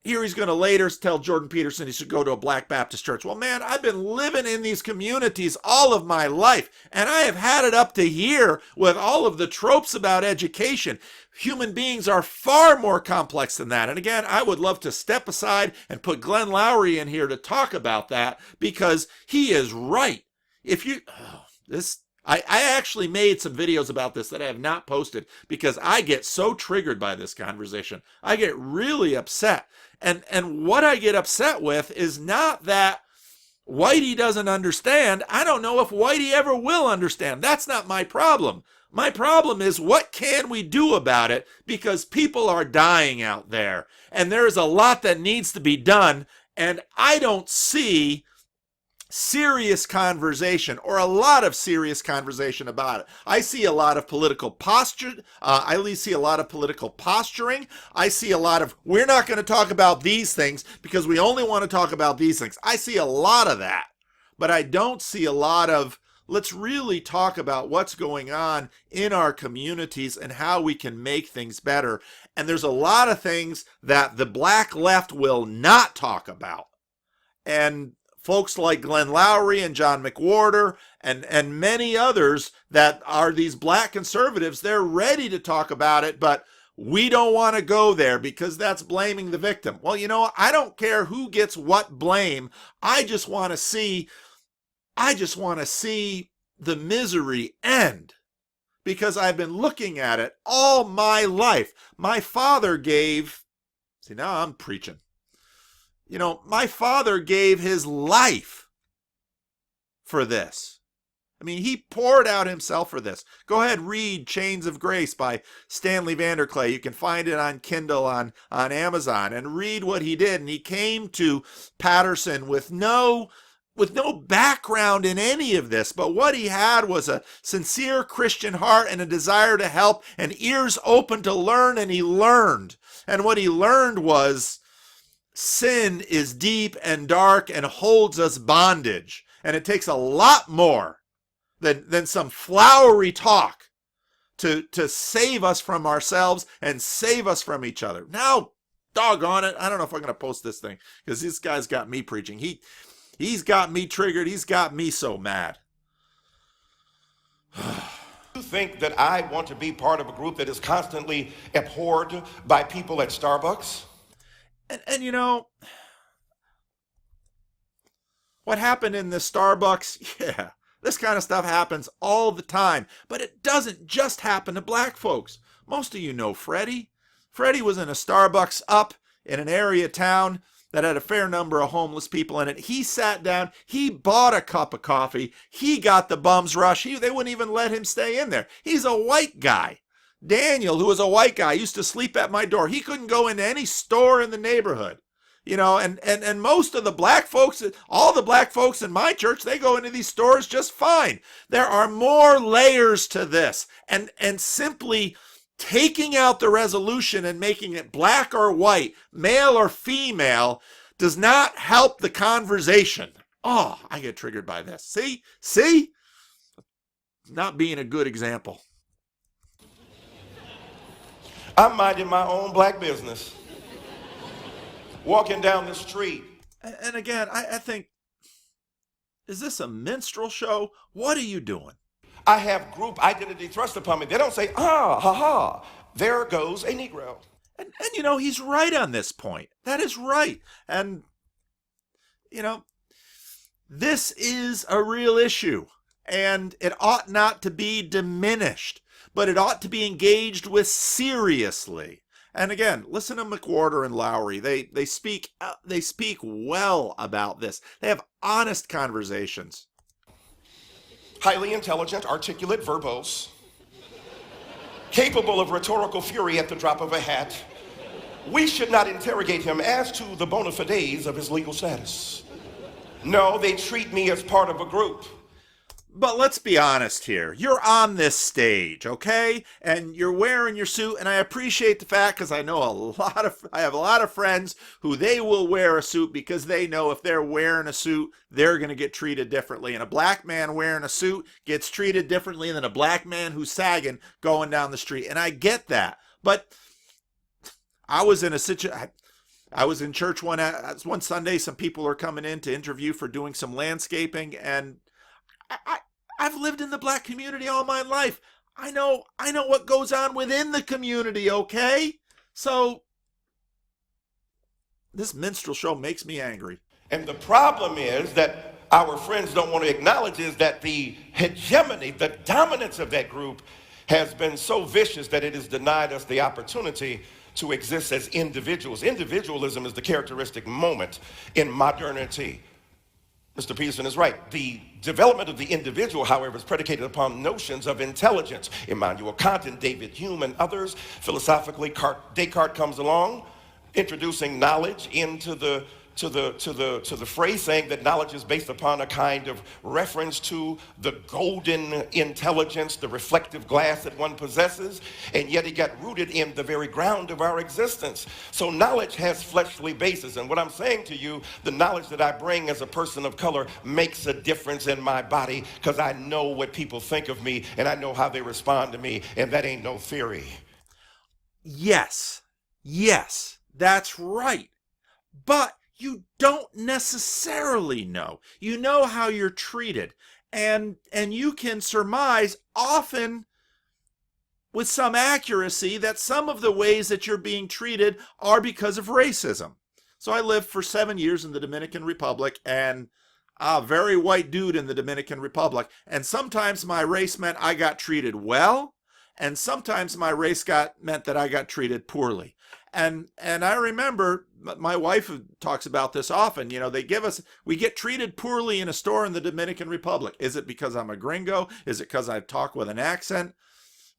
here he's going to later tell Jordan Peterson he should go to a Black Baptist church. Well, man, I've been living in these communities all of my life, and I have had it up to here with all of the tropes about education. Human beings are far more complex than that. And again, I would love to step aside and put Glenn Lowry in here to talk about that, because he is right. If you, I actually made some videos about this that I have not posted because I get so triggered by this conversation. I get really upset. And what I get upset with is not that Whitey doesn't understand. I don't know if Whitey ever will understand. That's not my problem. My problem is, what can we do about it? Because people are dying out there, and there is a lot that needs to be done, and I don't see serious conversation, or a lot of serious conversation about it. I see a lot of political posture. I see a lot of political posturing. I see a lot of, we're not going to talk about these things because we only want to talk about these things. I see a lot of that, but I don't see a lot of, let's really talk about what's going on in our communities and how we can make things better. And there's a lot of things that the black left will not talk about. And folks like Glenn Lowry and John McWhorter and many others that are these black conservatives, they're ready to talk about it, but we don't want to go there because that's blaming the victim. Well, you know, I don't care who gets what blame. I just want to see the misery end, because I've been looking at it all my life. My father gave, see, now I'm preaching. You know, my father gave his life for this. I mean, he poured out himself for this. Go ahead, read Chains of Grace by Stanley Vanderklay. You can find it on Kindle on Amazon, and read what he did. And he came to Peterson with no background in any of this, but what he had was a sincere Christian heart and a desire to help and ears open to learn, and he learned. And what he learned was, sin is deep and dark and holds us bondage. And it takes a lot more than some flowery talk to save us from ourselves and save us from each other. Now, doggone it, I don't know if I'm going to post this thing, because this guy's got me preaching. He's got me triggered. He's got me so mad. You think that I want to be part of a group that is constantly abhorred by people at Starbucks? And you know, what happened in the Starbucks, yeah, this kind of stuff happens all the time. But it doesn't just happen to black folks. Most of you know Freddie. Freddie was in a Starbucks up in an area town that had a fair number of homeless people in it. He sat down, he bought a cup of coffee, he got the bum's rush. They wouldn't even let him stay in there. He's a white guy. Daniel, who was a white guy, used to sleep at my door. He couldn't go into any store in the neighborhood. You know, and most of the black folks, all the black folks in my church, they go into these stores just fine. There are more layers to this. And simply taking out the resolution and making it black or white, male or female, does not help the conversation. Oh, I get triggered by this. See? Not being a good example. I'm minding my own black business, walking down the street. And again, I think, is this a minstrel show? What are you doing? I have group identity thrust upon me. They don't say, ha, there goes a Negro. And you know, he's right on this point. That is right. And, you know, this is a real issue, and it ought not to be diminished, but it ought to be engaged with seriously. And again, listen to McWhorter and Lowry. They speak well about this. They have honest conversations. Highly intelligent, articulate, verbose, capable of rhetorical fury at the drop of a hat. We should not interrogate him as to the bona fides of his legal status. No, they treat me as part of a group. But let's be honest here. You're on this stage, okay? And you're wearing your suit, and I appreciate the fact, because I have a lot of friends who they will wear a suit because they know if they're wearing a suit, they're going to get treated differently. And a black man wearing a suit gets treated differently than a black man who's sagging going down the street. And I get that. But I was in a situation, I was in church one Sunday. Some people are coming in to interview for doing some landscaping, and I've lived in the black community all my life. I know what goes on within the community, okay? So this minstrel show makes me angry. And the problem is that our friends don't want to acknowledge is that the hegemony, the dominance of that group has been so vicious that it has denied us the opportunity to exist as individuals. Individualism is the characteristic moment in modernity. Mr. Peterson is right. The development of the individual, however, is predicated upon notions of intelligence. Immanuel Kant and David Hume and others, philosophically, Descartes comes along, introducing knowledge into the phrase, saying that knowledge is based upon a kind of reference to the golden intelligence, the reflective glass that one possesses, and yet it got rooted in the very ground of our existence. So knowledge has fleshly basis, and what I'm saying to you, the knowledge that I bring as a person of color makes a difference in my body because I know what people think of me and I know how they respond to me, and that ain't no theory. Yes, that's right. But you don't necessarily know. You know how you're treated. And you can surmise, often with some accuracy, that some of the ways that you're being treated are because of racism. So I lived for 7 years in the Dominican Republic, and a very white dude in the Dominican Republic. And sometimes my race meant I got treated well, and sometimes my race meant that I got treated poorly. And I remember my wife talks about this often. You know, we get treated poorly in a store in the Dominican Republic. Is it because I'm a gringo? Is it because I talk with an accent?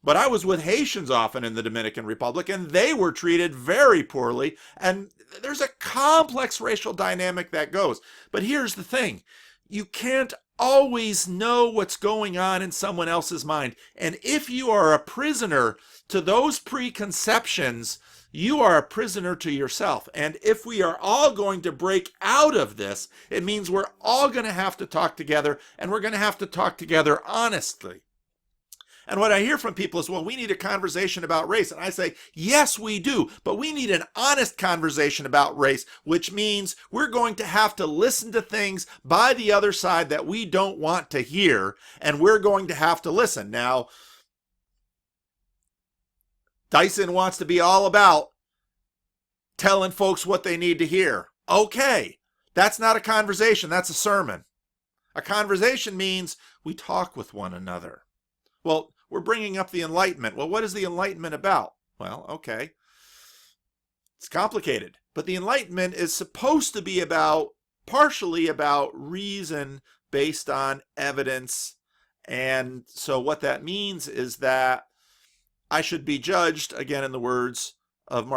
But I was with Haitians often in the Dominican Republic, and they were treated very poorly. And there's a complex racial dynamic that goes. But here's the thing. You can't always know what's going on in someone else's mind. And if you are a prisoner to those preconceptions, you are a prisoner to yourself. And if we are all going to break out of this, it means we're all going to have to talk together, and we're going to have to talk together honestly. And what I hear from people is, well, we need a conversation about race. And I say, yes, we do, but we need an honest conversation about race, which means we're going to have to listen to things by the other side that we don't want to hear, and we're going to have to listen. Now, Dyson wants to be all about telling folks what they need to hear. Okay, that's not a conversation, that's a sermon. A conversation means we talk with one another. Well, we're bringing up the Enlightenment. Well, what is the Enlightenment about? Well, okay, it's complicated. But the Enlightenment is supposed to be partially about reason based on evidence. And so what that means is that I should be judged, again in the words of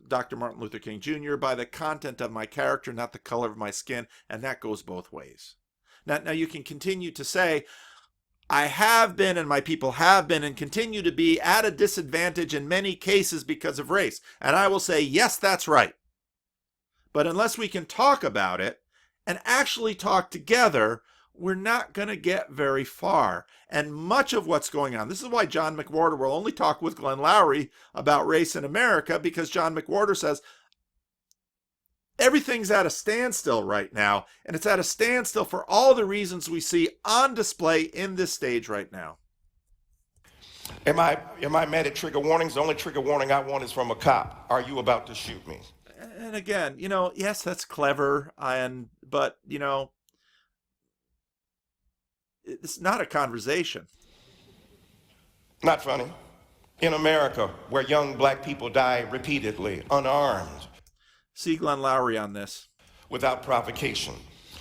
Dr. Martin Luther King Jr., by the content of my character, not the color of my skin, and that goes both ways. Now you can continue to say, I have been and my people have been and continue to be at a disadvantage in many cases because of race. And I will say, yes, that's right. But unless we can talk about it and actually talk together, we're not going to get very far. And much of what's going on, this is why John McWhorter will only talk with Glenn Loury about race in America, because John McWhorter says everything's at a standstill right now, and it's at a standstill for all the reasons we see on display in this stage right now. Am I mad at trigger warnings? The only trigger warning I want is from a cop. Are you about to shoot me? And again, yes, that's clever, but it's not a conversation. Not funny. In America, where young black people die repeatedly, unarmed. See Glenn Loury on this. Without provocation.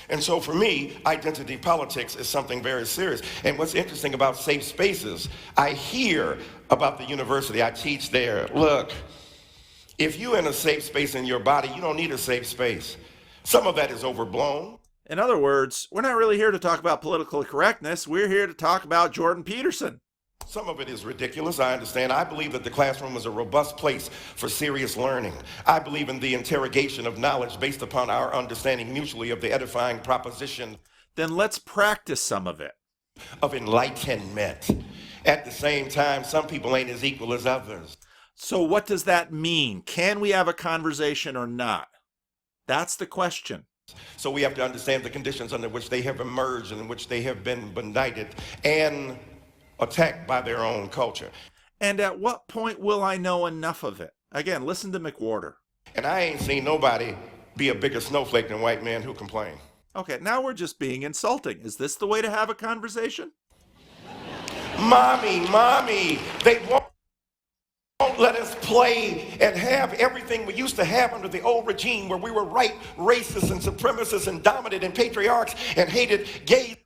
And so for me, identity politics is something very serious. And what's interesting about safe spaces, I hear about the university. I teach there. Look, if you're in a safe space in your body, you don't need a safe space. Some of that is overblown. In other words, we're not really here to talk about political correctness. We're here to talk about Jordan Peterson. Some of it is ridiculous, I understand. I believe that the classroom is a robust place for serious learning. I believe in the interrogation of knowledge based upon our understanding mutually of the edifying proposition. Then let's practice some of it. Of enlightenment. At the same time, some people ain't as equal as others. So what does that mean? Can we have a conversation or not? That's the question. So we have to understand the conditions under which they have emerged and in which they have been benighted and attacked by their own culture. And at what point will I know enough of it? Again, listen to McWhorter. And I ain't seen nobody be a bigger snowflake than white men who complain. Okay, now we're just being insulting. Is this the way to have a conversation? Mommy, they won't let us play and have everything we used to have under the old regime where we were right racists and supremacists and dominant and patriarchs and hated gays.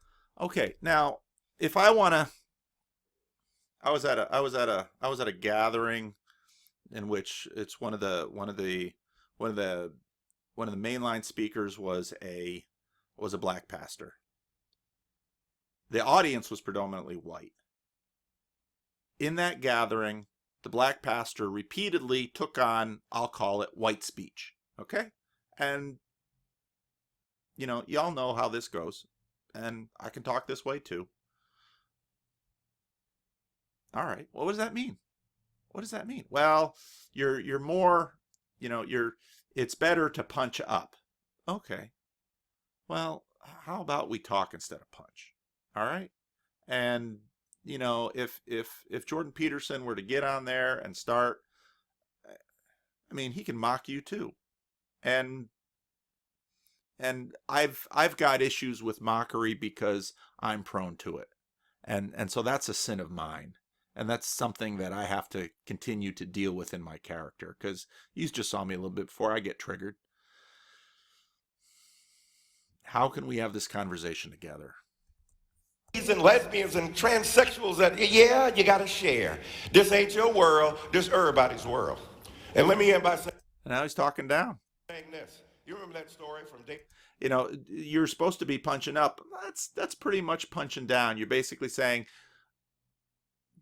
Okay, now if I want to, I was at a gathering in which it's one of the mainline speakers was a black pastor. The audience was predominantly white. In that gathering, the black pastor repeatedly took on, I'll call it, white speech. Okay? And, y'all know how this goes. And I can talk this way too. All right. What does that mean? What does that mean? Well, you're more, it's better to punch up. Okay. Well, how about we talk instead of punch? All right? And if Jordan Peterson were to get on there and start, I mean, he can mock you too. And I've got issues with mockery because I'm prone to it. And so that's a sin of mine. And that's something that I have to continue to deal with in my character, because you just saw me a little bit before I get triggered. How can we have this conversation together? And lesbians and transsexuals that, yeah, you got to share. This ain't your world. This everybody's world. And let me end by saying. And now he's talking down. This. You remember that story from Dave? You're supposed to be punching up. That's pretty much punching down. You're basically saying,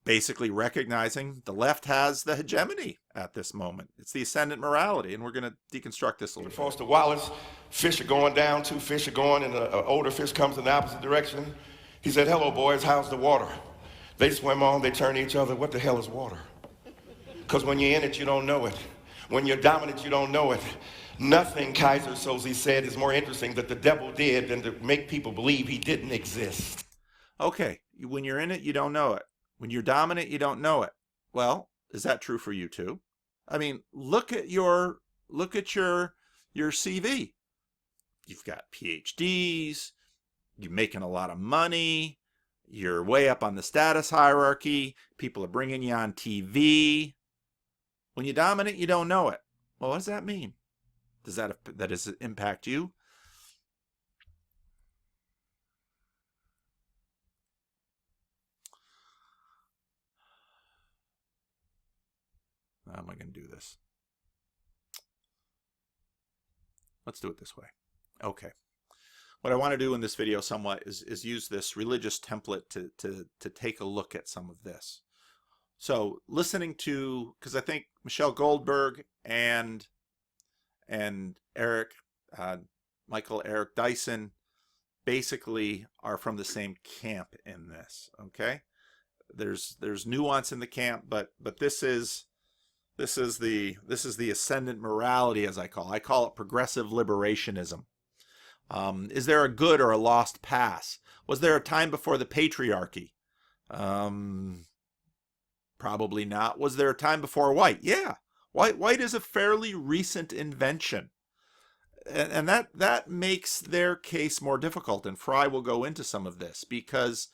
recognizing the left has the hegemony at this moment. It's the ascendant morality, and we're going to deconstruct this a little bit. Foster Wallace, fish are going down, two fish are going, and an older fish comes in the opposite direction. He said, hello, boys, how's the water? They swim on, they turn to each other, what the hell is water? Because when you're in it, you don't know it. When you're dominant, you don't know it. Nothing, Kaiser Soze said, is more interesting that the devil did than to make people believe he didn't exist. Okay, when you're in it, you don't know it. When you're dominant, you don't know it. Well, is that true for you too? I mean, look at your CV. You've got PhDs, you're making a lot of money, you're way up on the status hierarchy, people are bringing you on TV. When you're dominant, you don't know it. Well, what does that mean? Does that impact you? How am I going to do this? Let's do it this way. Okay. What I want to do in this video somewhat is use this religious template to take a look at some of this. So listening to, because I think Michelle Goldberg and Eric Dyson basically are from the same camp in this. Okay. There's nuance in the camp, but this is the ascendant morality, as I call it progressive liberationism. Is there a good or a lost past? Was there a time before the patriarchy? Probably not. Was there a time before white? Yeah. White is a fairly recent invention. And that makes their case more difficult. And Fry will go into some of this because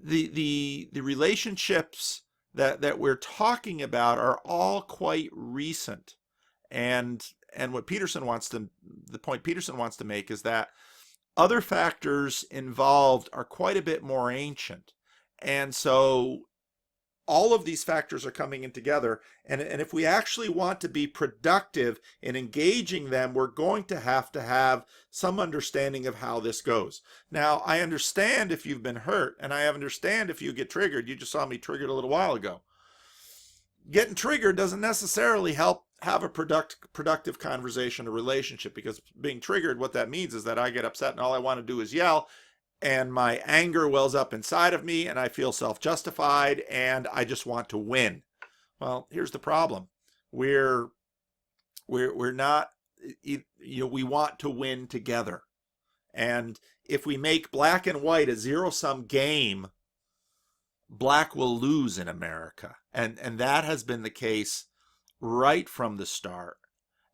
the relationships that we're talking about are all quite recent. And what the point Peterson wants to make is that other factors involved are quite a bit more ancient. And so all of these factors are coming in together. And if we actually want to be productive in engaging them, we're going to have some understanding of how this goes. Now, I understand if you've been hurt, and I understand if you get triggered. You just saw me triggered a little while ago. Getting triggered doesn't necessarily help have a productive conversation or relationship, because being triggered, what that means is that I get upset and all I want to do is yell, and my anger wells up inside of me and I feel self-justified and I just want to win. Well, here's the problem. We're not, we want to win together. And if we make black and white a zero-sum game, black will lose in America. And that has been the case right from the start.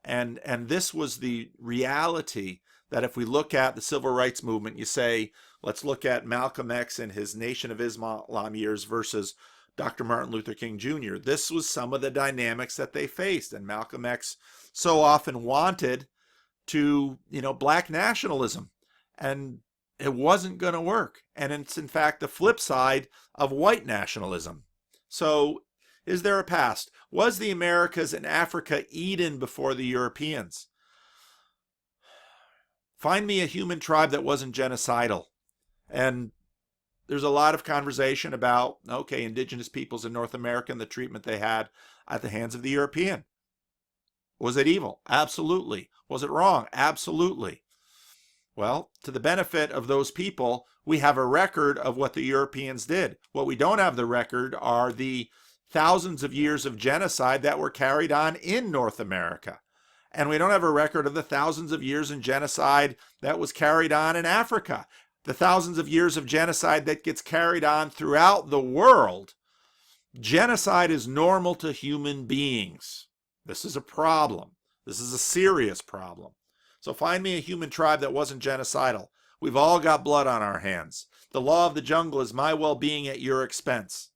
And this was the reality that if we look at the civil rights movement, you say, let's look at Malcolm X and his Nation of Islam years versus Dr. Martin Luther King Jr. This was some of the dynamics that they faced. And Malcolm X so often wanted to, black nationalism. And it wasn't going to work. And it's, in fact, the flip side of white nationalism. So is there a past? Was the Americas and Africa Eden before the Europeans? Find me a human tribe that wasn't genocidal. And there's a lot of conversation about, okay, indigenous peoples in North America and the treatment they had at the hands of the European. Was it evil? Absolutely. Was it wrong? Absolutely. Well, to the benefit of those people, we have a record of what the Europeans did. What we don't have the record are the thousands of years of genocide that were carried on in North America. And we don't have a record of the thousands of years in genocide that was carried on in Africa. The thousands of years of genocide that gets carried on throughout the world. Genocide is normal to human beings. This is a problem. This is a serious problem. So find me a human tribe that wasn't genocidal. We've all got blood on our hands. The law of the jungle is my well-being at your expense.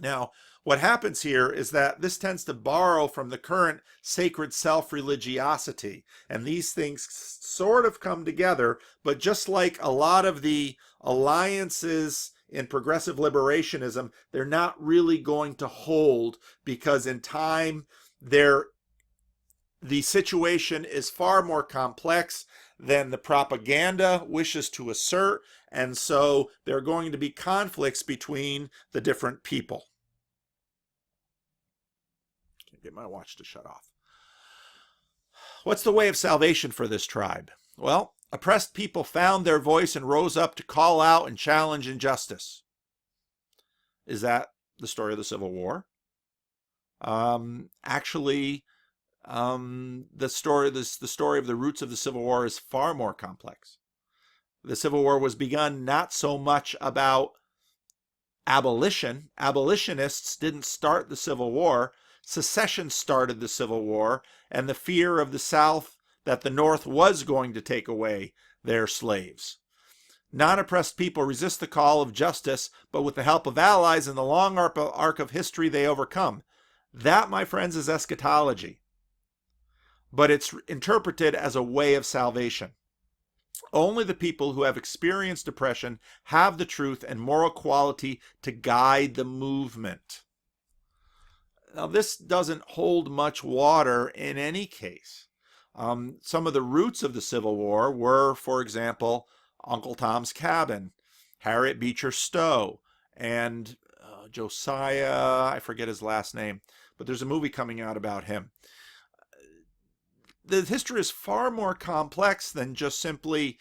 Now, what happens here is that this tends to borrow from the current sacred self-religiosity. And these things sort of come together, but just like a lot of the alliances in progressive liberationism, they're not really going to hold because in time, the situation is far more complex than the propaganda wishes to assert, and so there are going to be conflicts between the different people. Can't get my watch to shut off. What's the way of salvation for this tribe? Well, oppressed people found their voice and rose up to call out and challenge injustice. Is that the story of the Civil War? Actually, the story of the roots of the Civil War is far more complex. The Civil War was begun not so much about abolition. Abolitionists didn't start the Civil War. Secession started the Civil War, and the fear of the South that the North was going to take away their slaves. Non-oppressed people resist the call of justice, but with the help of allies in the long arc of history, they overcome. That, my friends, is eschatology. But it's interpreted as a way of salvation. Only the people who have experienced oppression have the truth and moral quality to guide the movement. Now, this doesn't hold much water in any case. Some of the roots of the Civil War were, for example, Uncle Tom's Cabin, Harriet Beecher Stowe, and Josiah, I forget his last name, but there's a movie coming out about him. The history is far more complex than just simply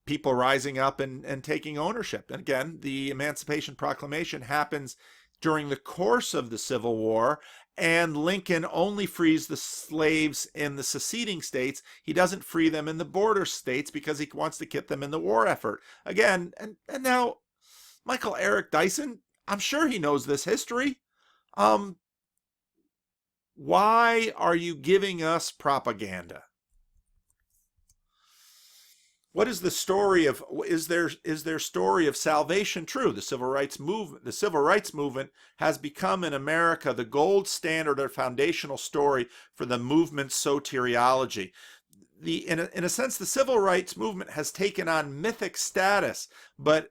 people rising up and taking ownership. And again, the Emancipation Proclamation happens during the course of the Civil War, and Lincoln only frees the slaves in the seceding states. He doesn't free them in the border states because he wants to get them in the war effort. Again, and now, Michael Eric Dyson, I'm sure he knows this history. Why are you giving us propaganda? What is the story of, is their story of salvation true? The civil rights movement has become in America the gold standard or foundational story for the movement's soteriology. In a sense, the civil rights movement has taken on mythic status, but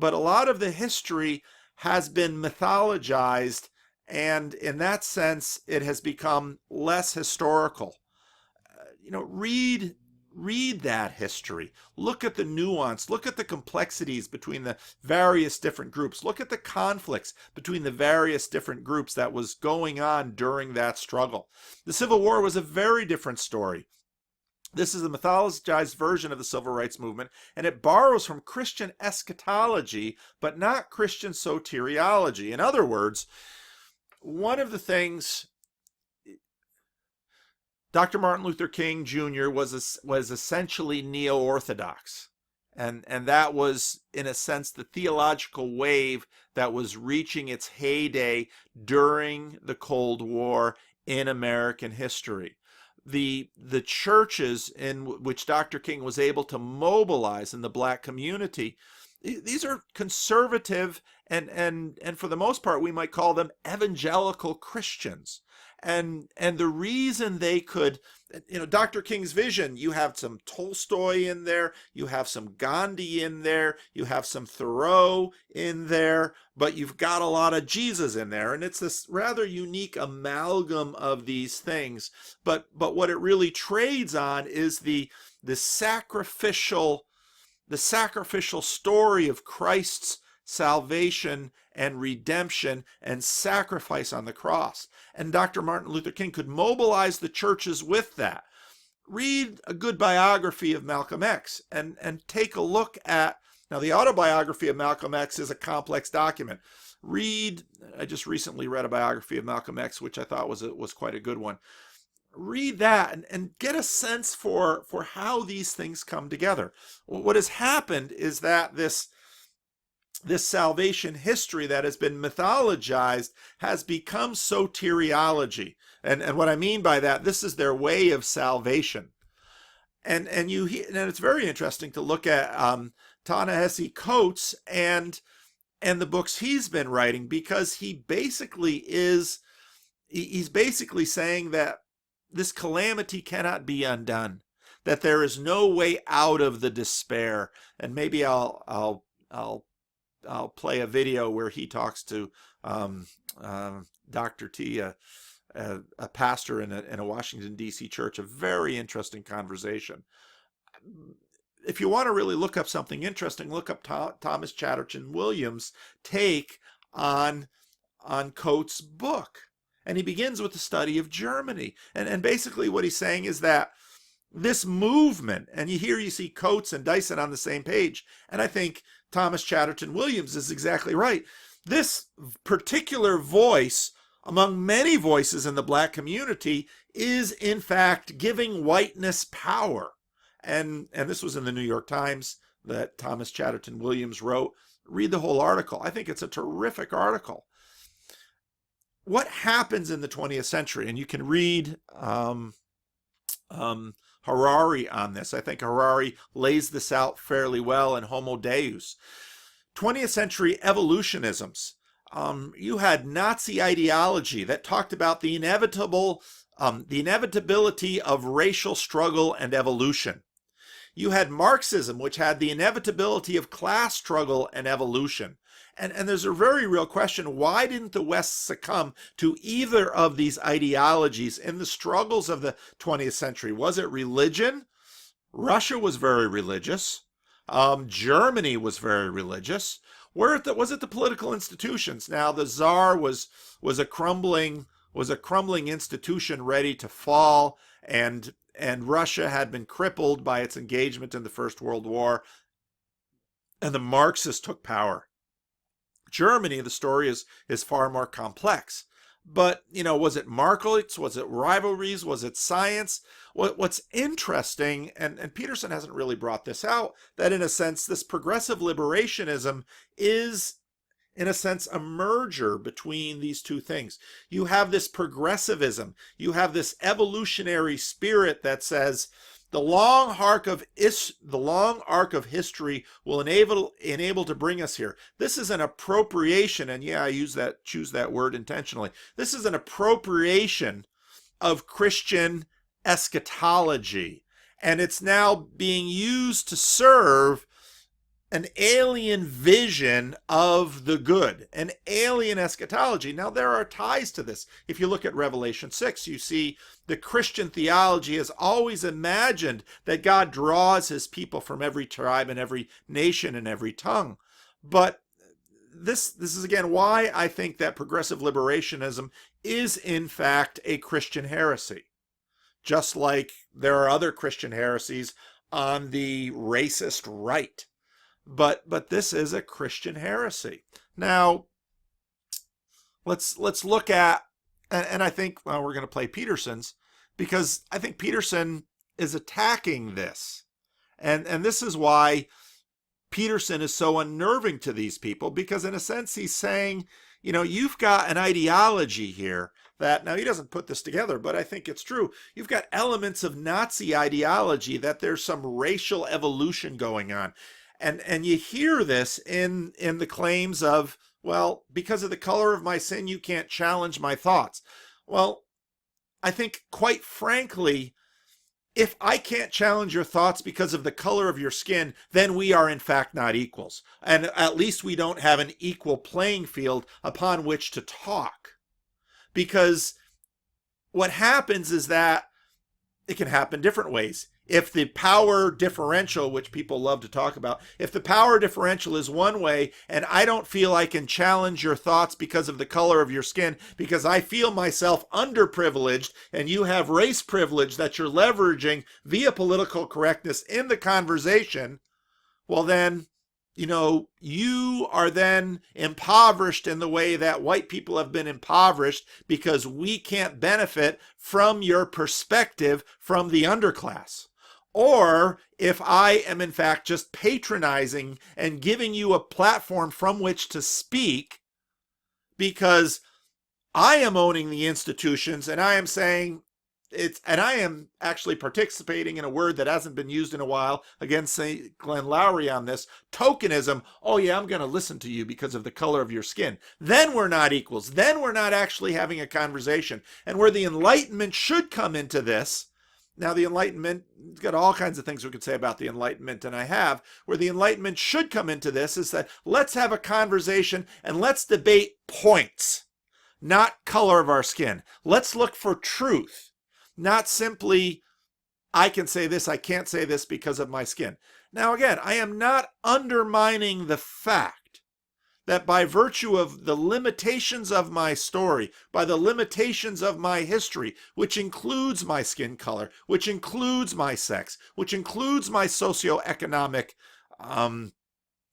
a lot of the history has been mythologized, and in that sense, it has become less historical. Read that history. Look at the nuance. Look at the complexities between the various different groups. Look at the conflicts between the various different groups that was going on during that struggle. The Civil War was a very different story. This is a mythologized version of the civil rights movement, and it borrows from Christian eschatology, but not Christian soteriology. In other words, one of the things Dr. Martin Luther King Jr. was essentially neo-orthodox. And that was, in a sense, the theological wave that was reaching its heyday during the Cold War in American history. The churches in which Dr. King was able to mobilize in the black community, these are conservative and for the most part we might call them evangelical Christians. And the reason they could, Dr. King's vision, you have some Tolstoy in there, you have some Gandhi in there, you have some Thoreau in there, but you've got a lot of Jesus in there. And it's this rather unique amalgam of these things. But what it really trades on is the sacrificial story of Christ's salvation and redemption and sacrifice on the cross. And Dr. Martin Luther King could mobilize the churches with that. Read a good biography of Malcolm X and take a look at, now the autobiography of Malcolm X is a complex document. I just recently read a biography of Malcolm X, which I thought was quite a good one. Read that and get a sense for how these things come together. What has happened is that this salvation history that has been mythologized has become soteriology. And what I mean by that, this is their way of salvation. And it's very interesting to look at Ta-Nehisi Coates and the books he's been writing, because he's basically saying that this calamity cannot be undone, that there is no way out of the despair. And maybe I'll play a video where he talks to Dr. T, a pastor in a Washington, D.C. church, a very interesting conversation. If you want to really look up something interesting, look up Thomas Chatterton Williams' take on Coates' book. And he begins with the study of Germany. And basically what he's saying is that this movement, and you see Coates and Dyson on the same page, and I think Thomas Chatterton Williams is exactly right. This particular voice, among many voices in the black community, is in fact giving whiteness power. And this was in the New York Times that Thomas Chatterton Williams wrote. Read the whole article. I think it's a terrific article. What happens in the 20th century, and you can read Harari on this. I think Harari lays this out fairly well in Homo Deus. 20th century evolutionisms. You had Nazi ideology that talked about the inevitability of racial struggle and evolution. You had Marxism, which had the inevitability of class struggle and evolution. And there's a very real question, why didn't the West succumb to either of these ideologies in the struggles of the 20th century? Was it religion? Russia was very religious. Germany was very religious. Was it the political institutions? Now, the Tsar was a crumbling institution ready to fall, and Russia had been crippled by its engagement in the First World War, and the Marxists took power. Germany, the story is far more complex. But, was it markets? Was it rivalries? Was it science? What's interesting, and Peterson hasn't really brought this out, that in a sense, this progressive liberationism is, in a sense, a merger between these two things. You have this progressivism. You have this evolutionary spirit that says, the long arc of history will enable to bring us here. This is an appropriation, and yeah, I choose that word intentionally. This is an appropriation of Christian eschatology, and it's now being used to serve an alien vision of the good, an alien eschatology. Now, there are ties to this. If you look at Revelation 6, you see the Christian theology has always imagined that God draws his people from every tribe and every nation and every tongue. But this is, again, why I think that progressive liberationism is, in fact, a Christian heresy. Just like there are other Christian heresies on the racist right. But this is a Christian heresy. Now, let's look at, and I think we're going to play Peterson's. because I think Peterson is attacking this. And this is why Peterson is so unnerving to these people, because in a sense he's saying, you've got an ideology here that, now he doesn't put this together, but I think it's true. You've got elements of Nazi ideology, that there's some racial evolution going on. And you hear this in the claims of, well, because of the color of my skin, you can't challenge my thoughts. Well, I think quite frankly, if I can't challenge your thoughts because of the color of your skin, then we are in fact not equals. And at least we don't have an equal playing field upon which to talk. Because what happens is that it can happen different ways. If the power differential, which people love to talk about, if the power differential is one way and I don't feel I can challenge your thoughts because of the color of your skin, because I feel myself underprivileged and you have race privilege that you're leveraging via political correctness in the conversation, well then, you are then impoverished in the way that white people have been impoverished, because we can't benefit from your perspective from the underclass. Or if I am in fact just patronizing and giving you a platform from which to speak because I am owning the institutions and I am saying and I am actually participating in a word that hasn't been used in a while, against Glenn Lowry on this, tokenism. Oh yeah, I'm going to listen to you because of the color of your skin. Then we're not equals. Then we're not actually having a conversation. And where the Enlightenment should come into this, now the Enlightenment, it's got all kinds of things we could say about the Enlightenment, and I have, where the Enlightenment should come into this is that let's have a conversation and let's debate points, not color of our skin. Let's look for truth. Not simply, I can say this, I can't say this because of my skin. Now again, I am not undermining the fact that by virtue of the limitations of my story, by the limitations of my history, which includes my skin color, which includes my sex, which includes my socioeconomic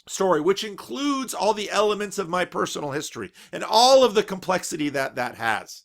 story, which includes all the elements of my personal history and all of the complexity that has.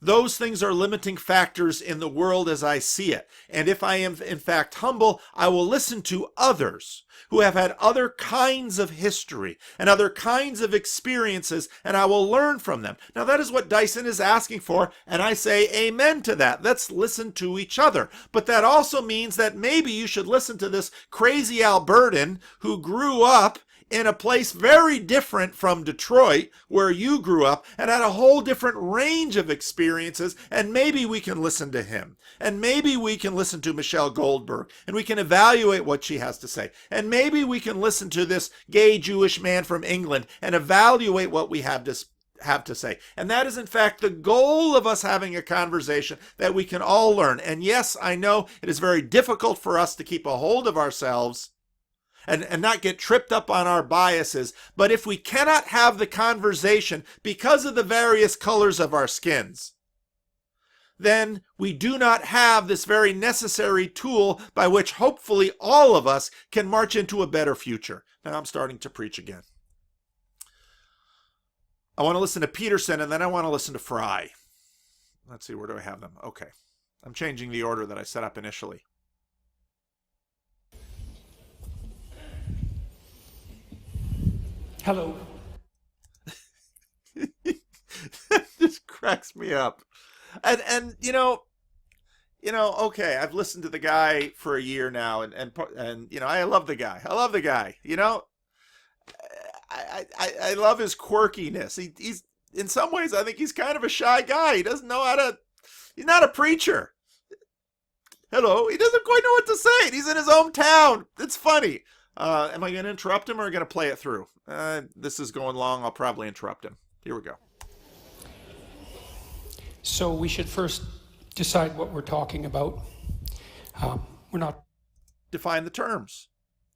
Those things are limiting factors in the world as I see it. And if I am in fact humble, I will listen to others who have had other kinds of history and other kinds of experiences, and I will learn from them. Now that is what Dyson is asking for, and I say amen to that. Let's listen to each other. But that also means that maybe you should listen to this crazy Albertan who grew up in a place very different from Detroit, where you grew up, and had a whole different range of experiences, and maybe we can listen to him. And maybe we can listen to Michelle Goldberg, and we can evaluate what she has to say. And maybe we can listen to this gay Jewish man from England and evaluate what we have to say. And that is in fact the goal of us having a conversation, that we can all learn. And yes, I know it is very difficult for us to keep a hold of ourselves and not get tripped up on our biases. But if we cannot have the conversation because of the various colors of our skins, then we do not have this very necessary tool by which hopefully all of us can march into a better future. Now I'm starting to preach again. I want to listen to Peterson, and then I want to listen to Fry. Let's see, where do I have them? Okay. I'm changing the order that I set up initially. Hello. That just cracks me up. And okay, I've listened to the guy for a year now, and I love the guy. I love the guy. I love his quirkiness. He's in some ways, I think he's kind of a shy guy. He doesn't know how to. He's not a preacher. Hello. He doesn't quite know what to say. He's in his hometown. It's funny. Am I going to interrupt him, or going to play it through? This is going long. I'll probably interrupt him. Here we go. So we should first decide what we're talking about. We're not. Define the terms.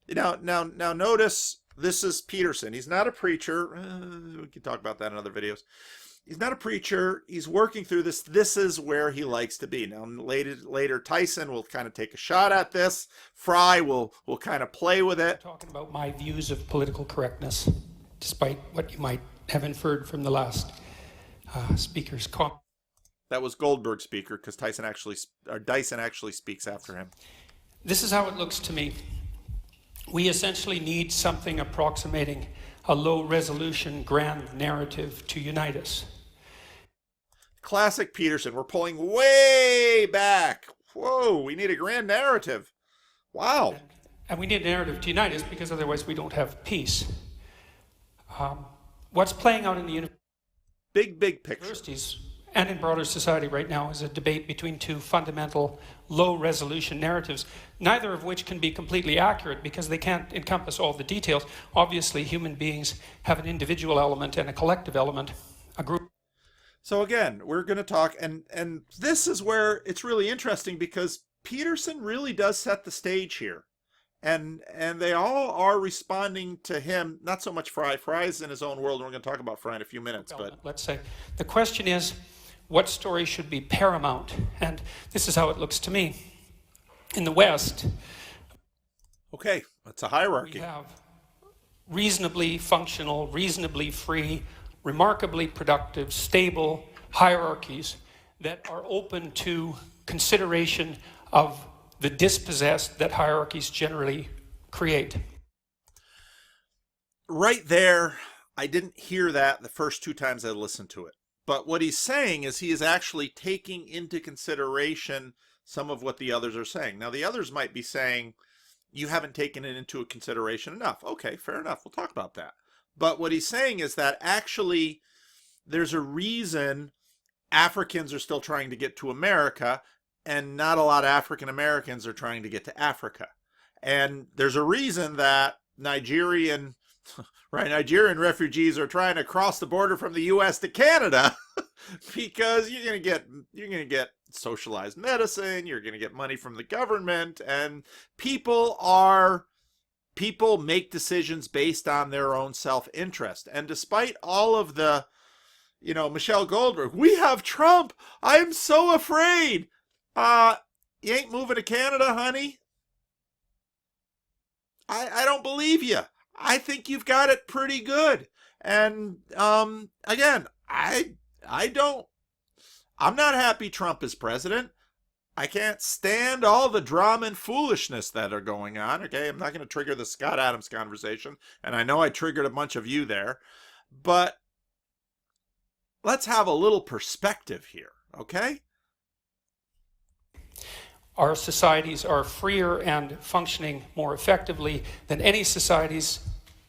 Now notice this is Peterson. He's not a preacher. We can talk about that in other videos. He's not a preacher. He's working through this. This is where he likes to be. Now, later Dyson will kind of take a shot at this. Fry will kind of play with it. Talking about my views of political correctness, despite what you might have inferred from the last speaker's comment. That was Goldberg speaker because Dyson actually speaks after him. This is how it looks to me. We essentially need something approximating a low-resolution grand narrative to unite us. Classic Peterson. We're pulling way back. Whoa, we need a grand narrative. Wow. And we need a narrative to unite us because otherwise we don't have peace. What's playing out in the big picture universities and in broader society right now is a debate between two fundamental low-resolution narratives, neither of which can be completely accurate because they can't encompass all the details. Obviously, human beings have an individual element and a collective element, a group. So again, we're going to talk, and this is where it's really interesting because Peterson really does set the stage here. And they all are responding to him, not so much Fry. Fry's in his own world, and we're going to talk about Fry in a few minutes. But let's say the question is, what story should be paramount? And this is how it looks to me. In the West, okay, it's a hierarchy. We have reasonably functional, reasonably free, remarkably productive, stable hierarchies that are open to consideration of the dispossessed that hierarchies generally create. Right there, I didn't hear that the first two times I listened to it. But what he's saying is he is actually taking into consideration some of what the others are saying. Now, the others might be saying, you haven't taken it into consideration enough. Okay, fair enough. We'll talk about that. But what he's saying is that actually there's a reason Africans are still trying to get to America and not a lot of African Americans are trying to get to Africa. And there's a reason that Nigerian refugees are trying to cross the border from the US to Canada because you're going to get socialized medicine, you're going to get money from the government, and people make decisions based on their own self-interest. And despite all of the, Michelle Goldberg, we have Trump, I'm so afraid. You ain't moving to Canada, honey. I don't believe you. I think you've got it pretty good. And again, I'm not happy Trump is president. I can't stand all the drama and foolishness that are going on. Okay, I'm not going to trigger the Scott Adams conversation, and I know I triggered a bunch of you there, but let's have a little perspective here, okay? Our societies are freer and functioning more effectively than any societies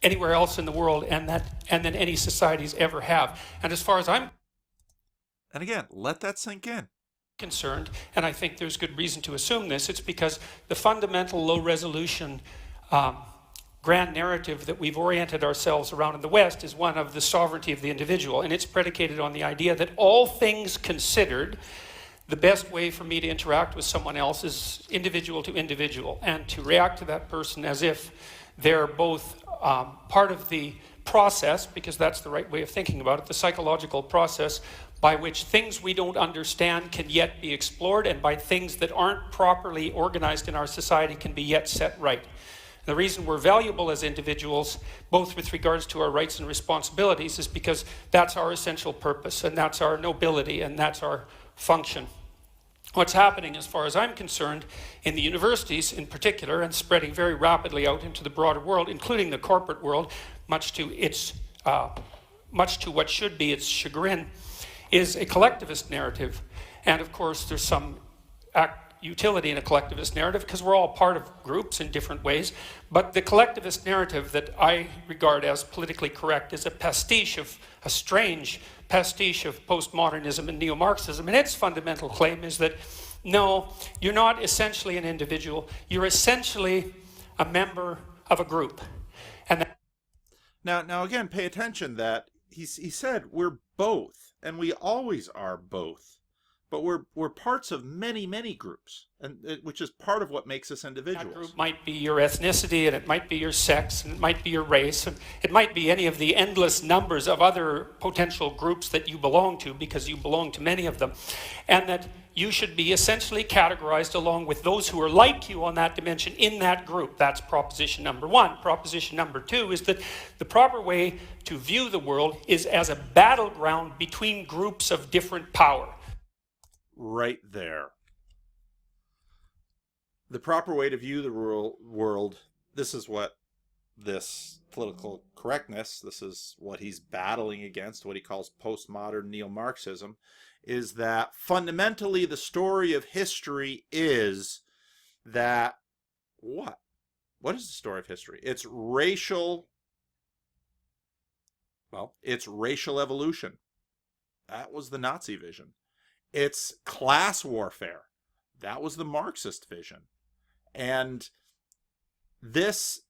anywhere else in the world, and than any societies ever have. And as far as I'm again, let that sink in. Concerned, and I think there's good reason to assume this, it's because the fundamental low-resolution grand narrative that we've oriented ourselves around in the West is one of the sovereignty of the individual, and it's predicated on the idea that all things considered, the best way for me to interact with someone else is individual to individual, and to react to that person as if they're both part of the process, because that's the right way of thinking about it, the psychological process by which things we don't understand can yet be explored, and by things that aren't properly organized in our society can be yet set right. The reason we're valuable as individuals, both with regards to our rights and responsibilities, is because that's our essential purpose, and that's our nobility, and that's our function. What's happening, as far as I'm concerned, in the universities in particular, and spreading very rapidly out into the broader world, including the corporate world, much to what should be its chagrin, is a collectivist narrative. And of course, there's some utility in a collectivist narrative because we're all part of groups in different ways. But the collectivist narrative that I regard as politically correct is a strange pastiche of postmodernism and neo-Marxism. And its fundamental claim is that, no, you're not essentially an individual. You're essentially a member of a group. And now again, pay attention that he said we're both, and we always are both. But we're parts of many groups, and which is part of what makes us individuals. That group might be your ethnicity, and it might be your sex, and it might be your race, and it might be any of the endless numbers of other potential groups that you belong to, because you belong to many of them, and that you should be essentially categorized along with those who are like you on that dimension in that group. That's proposition number one. Proposition number two is that the proper way to view the world is as a battleground between groups of different power. right there. The proper way to view the world, this is what this political correctness, this is what he's battling against, what he calls postmodern neo-Marxism, is that fundamentally the story of history is that what? What is the story of history? It's racial evolution. That was the Nazi vision. It's class warfare. That was the Marxist vision. And this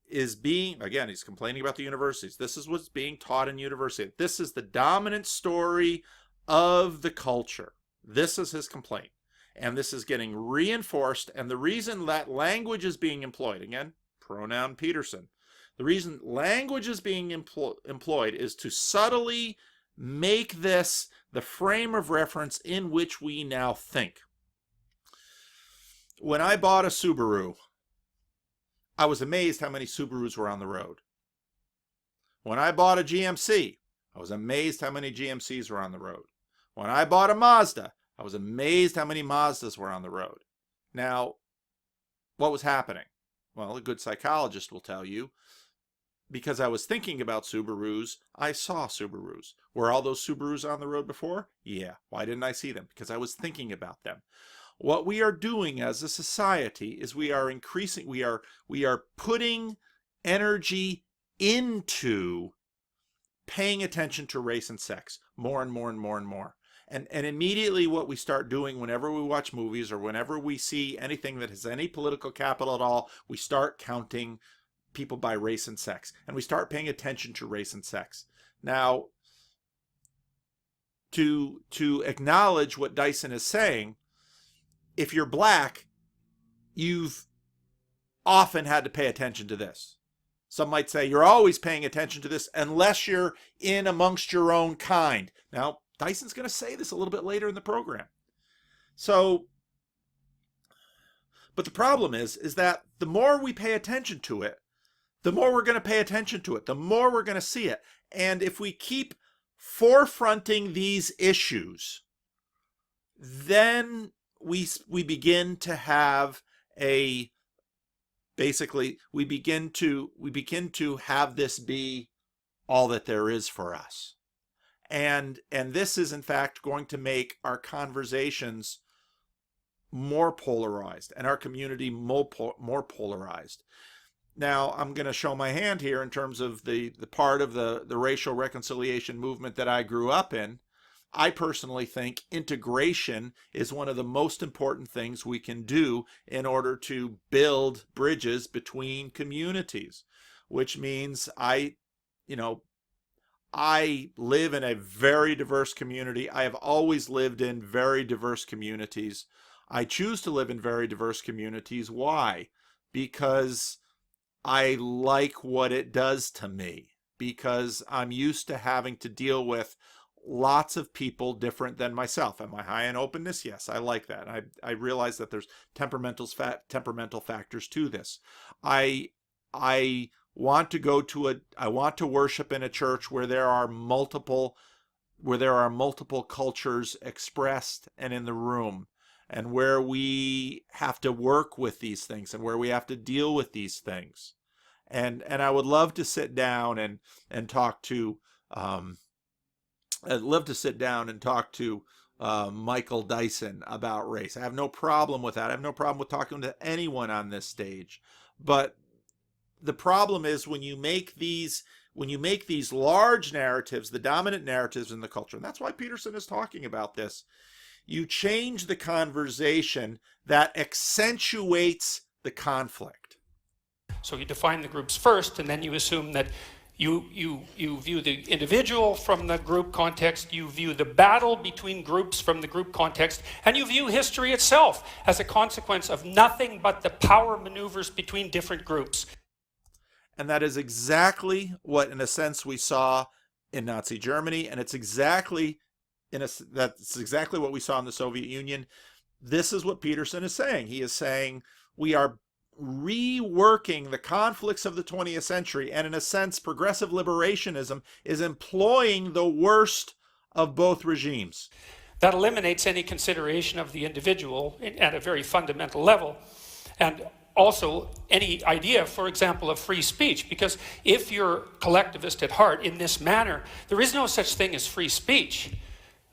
is being, again, he's complaining about the universities. This is what's being taught in university. This is the dominant story of the culture. This is his complaint. And this is getting reinforced. And the reason that language is being employed, again, pronoun Peterson, the reason language is being employed is to subtly make this the frame of reference in which we now think. When I bought a Subaru, I was amazed how many Subarus were on the road. When I bought a GMC, I was amazed how many GMCs were on the road. When I bought a Mazda, I was amazed how many Mazdas were on the road. Now, what was happening? Well, a good psychologist will tell you, because I was thinking about Subarus, I saw Subarus. Were all those Subarus on the road before? Yeah. Why didn't I see them? Because I was thinking about them. What we are doing as a society is we are putting energy into paying attention to race and sex more and more and more and more. And immediately what we start doing whenever we watch movies or whenever we see anything that has any political capital at all, we start counting people by race and sex. And we start paying attention to race and sex. Now, to acknowledge what Dyson is saying, if you're black, you've often had to pay attention to this. Some might say you're always paying attention to this unless you're in amongst your own kind. Now, Dyson's going to say this a little bit later in the program. So, but the problem is that the more we pay attention to it, the more we're going to pay attention to it, the more we're going to see it. And if we keep forefronting these issues, then we begin to have we begin to have this be all that there is for us. And this is in fact going to make our conversations more polarized and our community more polarized. Now, I'm going to show my hand here in terms of the part of the racial reconciliation movement that I grew up in. I personally think integration is one of the most important things we can do in order to build bridges between communities, which means I live in a very diverse community. I have always lived in very diverse communities. I choose to live in very diverse communities. Why? Because I like what it does to me, because I'm used to having to deal with lots of people different than myself. Am I high in openness? Yes, I like that. I realize that there's temperamental factors to this. I want to worship in a church where there are multiple cultures expressed and in the room, and where we have to work with these things and where we have to deal with these things. And I would love to sit down and talk to Michael Dyson about race. I have no problem with that. I have no problem with talking to anyone on this stage. But the problem is when you make these large narratives, the dominant narratives in the culture, and that's why Peterson is talking about this, you change the conversation that accentuates the conflict. So you define the groups first, and then you assume that you view the individual from the group context, you view the battle between groups from the group context, and you view history itself as a consequence of nothing but the power maneuvers between different groups. And that is exactly what, in a sense, we saw in Nazi Germany, and that's exactly what we saw in the Soviet Union. This is what Peterson is saying. He is saying we are reworking the conflicts of the 20th century, and in a sense, progressive liberationism is employing the worst of both regimes. That eliminates any consideration of the individual at a very fundamental level. And also any idea, for example, of free speech, because if you're collectivist at heart in this manner, there is no such thing as free speech.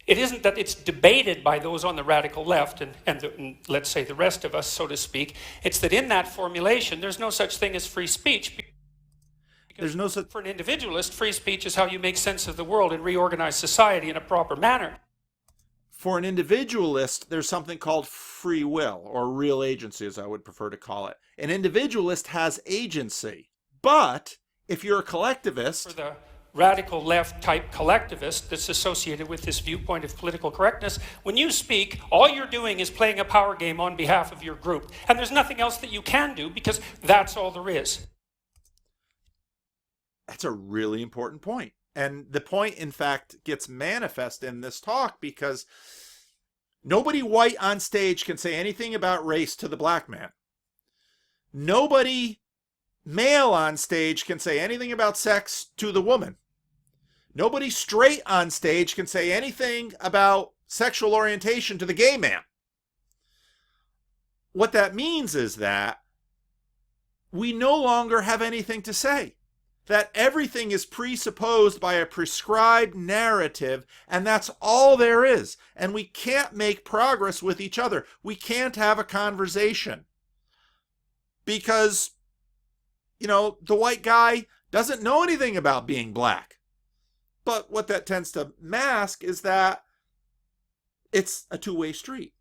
It isn't that it's debated by those on the radical left and let's say the rest of us, so to speak. It's that in that formulation, there's no such thing as free speech. There's no such... For an individualist, free speech is how you make sense of the world and reorganize society in a proper manner. For an individualist, there's something called free will, or real agency, as I would prefer to call it. An individualist has agency, but if you're a collectivist... For the radical left type collectivist that's associated with this viewpoint of political correctness, when you speak, all you're doing is playing a power game on behalf of your group. And there's nothing else that you can do because that's all there is. That's a really important point. And the point, in fact, gets manifest in this talk because nobody white on stage can say anything about race to the black man. Nobody male on stage can say anything about sex to the woman. Nobody straight on stage can say anything about sexual orientation to the gay man. What that means is that we no longer have anything to say. That everything is presupposed by a prescribed narrative, and that's all there is. And we can't make progress with each other. We can't have a conversation. Because, you know, the white guy doesn't know anything about being black. But what that tends to mask is that it's a two-way street.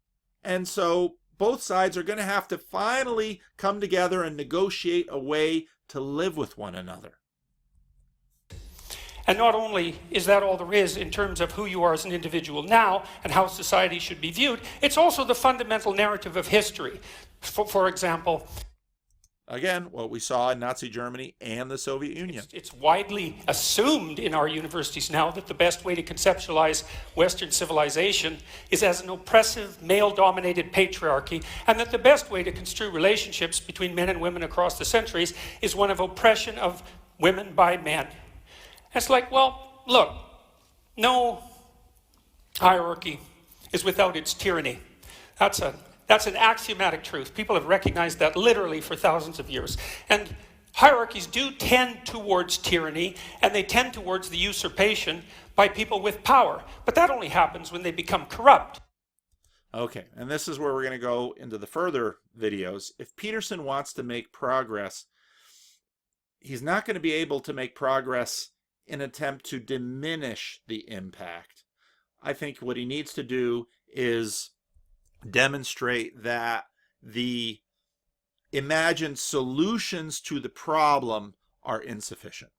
And so both sides are going to have to finally come together and negotiate a way to live with one another. And not only is that all there is in terms of who you are as an individual now and how society should be viewed, it's also the fundamental narrative of history. For example, again, what we saw in Nazi Germany and the Soviet Union. It's widely assumed in our universities now that the best way to conceptualize Western civilization is as an oppressive, male-dominated patriarchy, and that the best way to construe relationships between men and women across the centuries is one of oppression of women by men. It's like, well, look, no hierarchy is without its tyranny. That's an axiomatic truth. People have recognized that literally for thousands of years. And hierarchies do tend towards tyranny, and they tend towards the usurpation by people with power. But that only happens when they become corrupt. Okay, and this is where we're going to go into the further videos. If Peterson wants to make progress, he's not going to be able to make progress in an attempt to diminish the impact. I think what he needs to do is demonstrate that the imagined solutions to the problem are insufficient.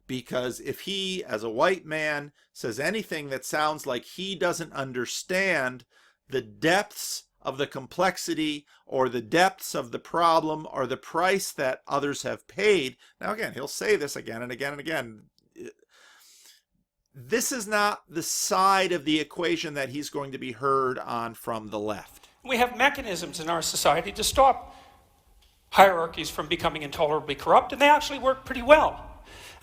Because if he, as a white man, says anything that sounds like he doesn't understand the depths of the complexity or the depths of the problem or the price that others have paid, now again, he'll say this again and again and again, this is not the side of the equation that he's going to be heard on from the left. We have mechanisms in our society to stop hierarchies from becoming intolerably corrupt, and they actually work pretty well.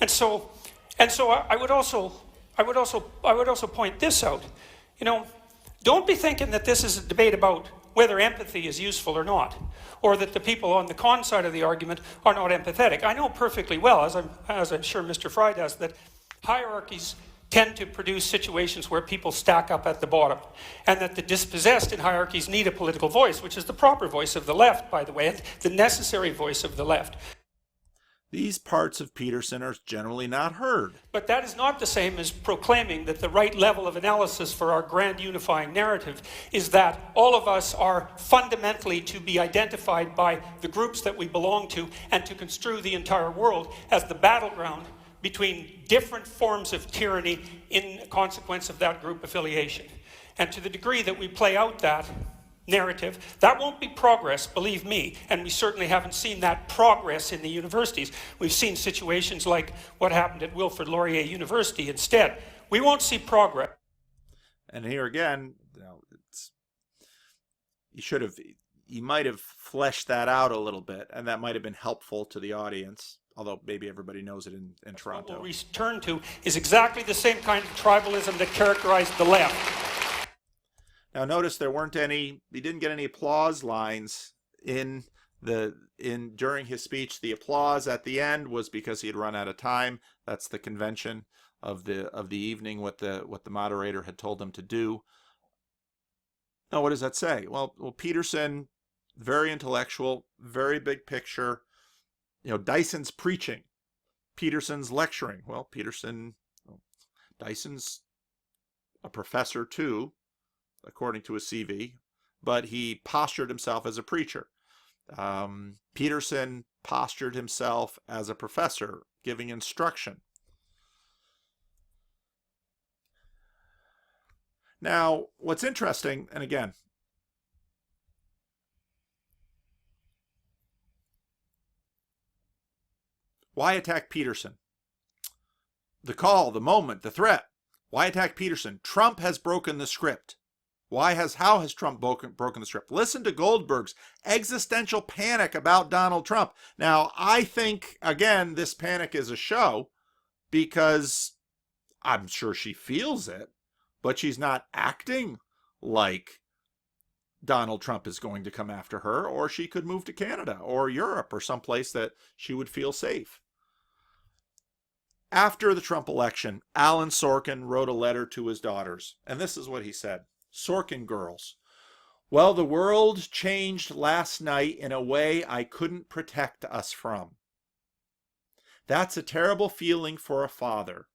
And so I would also point this out. You know, don't be thinking that this is a debate about whether empathy is useful or not, or that the people on the con side of the argument are not empathetic. I know perfectly well, as I'm sure Mr. Fry does, that hierarchies tend to produce situations where people stack up at the bottom, and that the dispossessed in hierarchies need a political voice, which is the proper voice of the left, by the way, and the necessary voice of the left. These parts of Peterson are generally not heard. But that is not the same as proclaiming that the right level of analysis for our grand unifying narrative is that all of us are fundamentally to be identified by the groups that we belong to and to construe the entire world as the battleground between different forms of tyranny in consequence of that group affiliation. And to the degree that we play out that narrative, that won't be progress, believe me, and we certainly haven't seen that progress in the universities. We've seen situations like what happened at Wilfrid Laurier University instead. We won't see progress. And here again, you know, you might have fleshed that out a little bit, and that might have been helpful to the audience. Although maybe everybody knows it in Toronto. What we'll return to is exactly the same kind of tribalism that characterized the left. Now notice there weren't any, he didn't get any applause lines during his speech. The applause at the end was because he had run out of time. That's the convention of the evening, what the moderator had told them to do. Now what does that say? Well, Peterson, very intellectual, very big picture. Dyson's preaching, Peterson's lecturing. Well, Dyson's a professor too, according to his CV, but he postured himself as a preacher. Peterson postured himself as a professor, giving instruction. Now, what's interesting, and again, why attack Peterson? The call, the moment, the threat. Why attack Peterson? Trump has broken the script. How has Trump broken the script? Listen to Goldberg's existential panic about Donald Trump. Now, I think, again, this panic is a show because I'm sure she feels it, but she's not acting like Donald Trump is going to come after her, or she could move to Canada or Europe or someplace that she would feel safe. After the Trump election, Alan Sorkin wrote a letter to his daughters, and this is what he said. Sorkin girls. Well, the world changed last night in a way I couldn't protect us from. That's a terrible feeling for a father.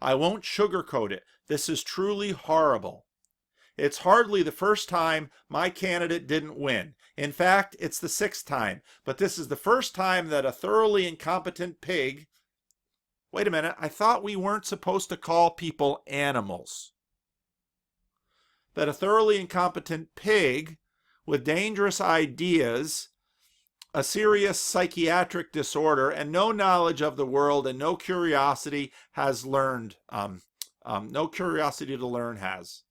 I won't sugarcoat it. This is truly horrible. It's hardly the first time my candidate didn't win. In fact, it's the 6th time. But this is the first time that a thoroughly incompetent pig... Wait a minute, I thought we weren't supposed to call people animals. That a thoroughly incompetent pig with dangerous ideas, a serious psychiatric disorder, and no knowledge of the world and no curiosity has learned, no curiosity to learn has.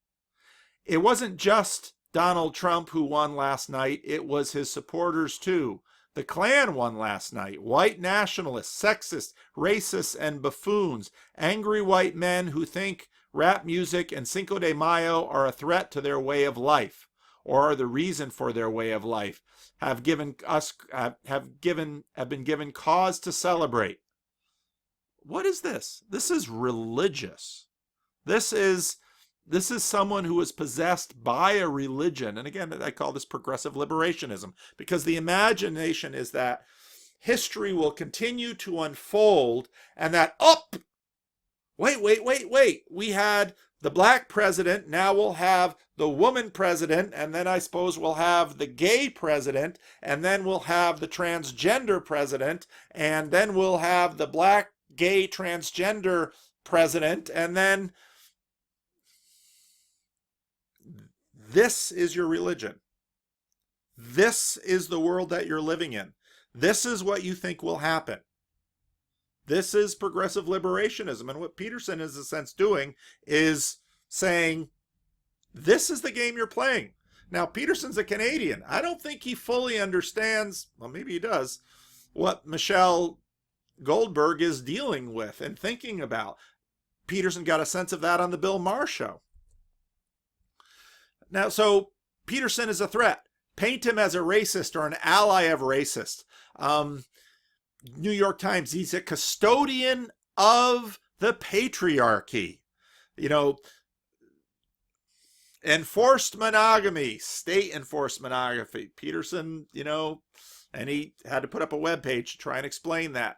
It wasn't just Donald Trump who won last night, it was his supporters too. The Klan won last night. White nationalists, sexists, racists, and buffoons, angry white men who think rap music and Cinco de Mayo are a threat to their way of life, or are the reason for their way of life, have been given cause to celebrate. What is this? This is religious. This is someone who is possessed by a religion. And again, I call this progressive liberationism, because the imagination is that history will continue to unfold and that, wait, we had the black president, now we'll have the woman president, and then I suppose we'll have the gay president, and then we'll have the transgender president, and then we'll have the black, gay, transgender president, and then this is your religion. This is the world that you're living in. This is what you think will happen. This is progressive liberationism. And what Peterson is in a sense doing is saying, this is the game you're playing. Now, Peterson's a Canadian. I don't think he fully understands, well, maybe he does, what Michelle Goldberg is dealing with and thinking about. Peterson got a sense of that on the Bill Maher show. Now, so Peterson is a threat. Paint him as a racist or an ally of racist. New York Times, he's a custodian of the patriarchy. Enforced monogamy, state enforced monogamy. Peterson, and he had to put up a webpage to try and explain that.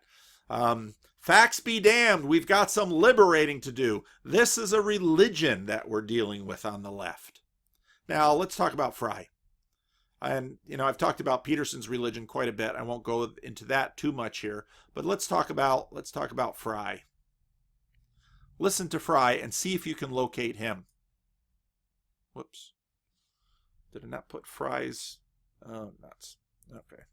Facts be damned, we've got some liberating to do. This is a religion that we're dealing with on the left. Now, let's talk about Fry. And, I've talked about Peterson's religion quite a bit. I won't go into that too much here, but let's talk about Fry. Listen to Fry and see if you can locate him. Whoops. Did I not put Fry's? Oh, nuts. Okay.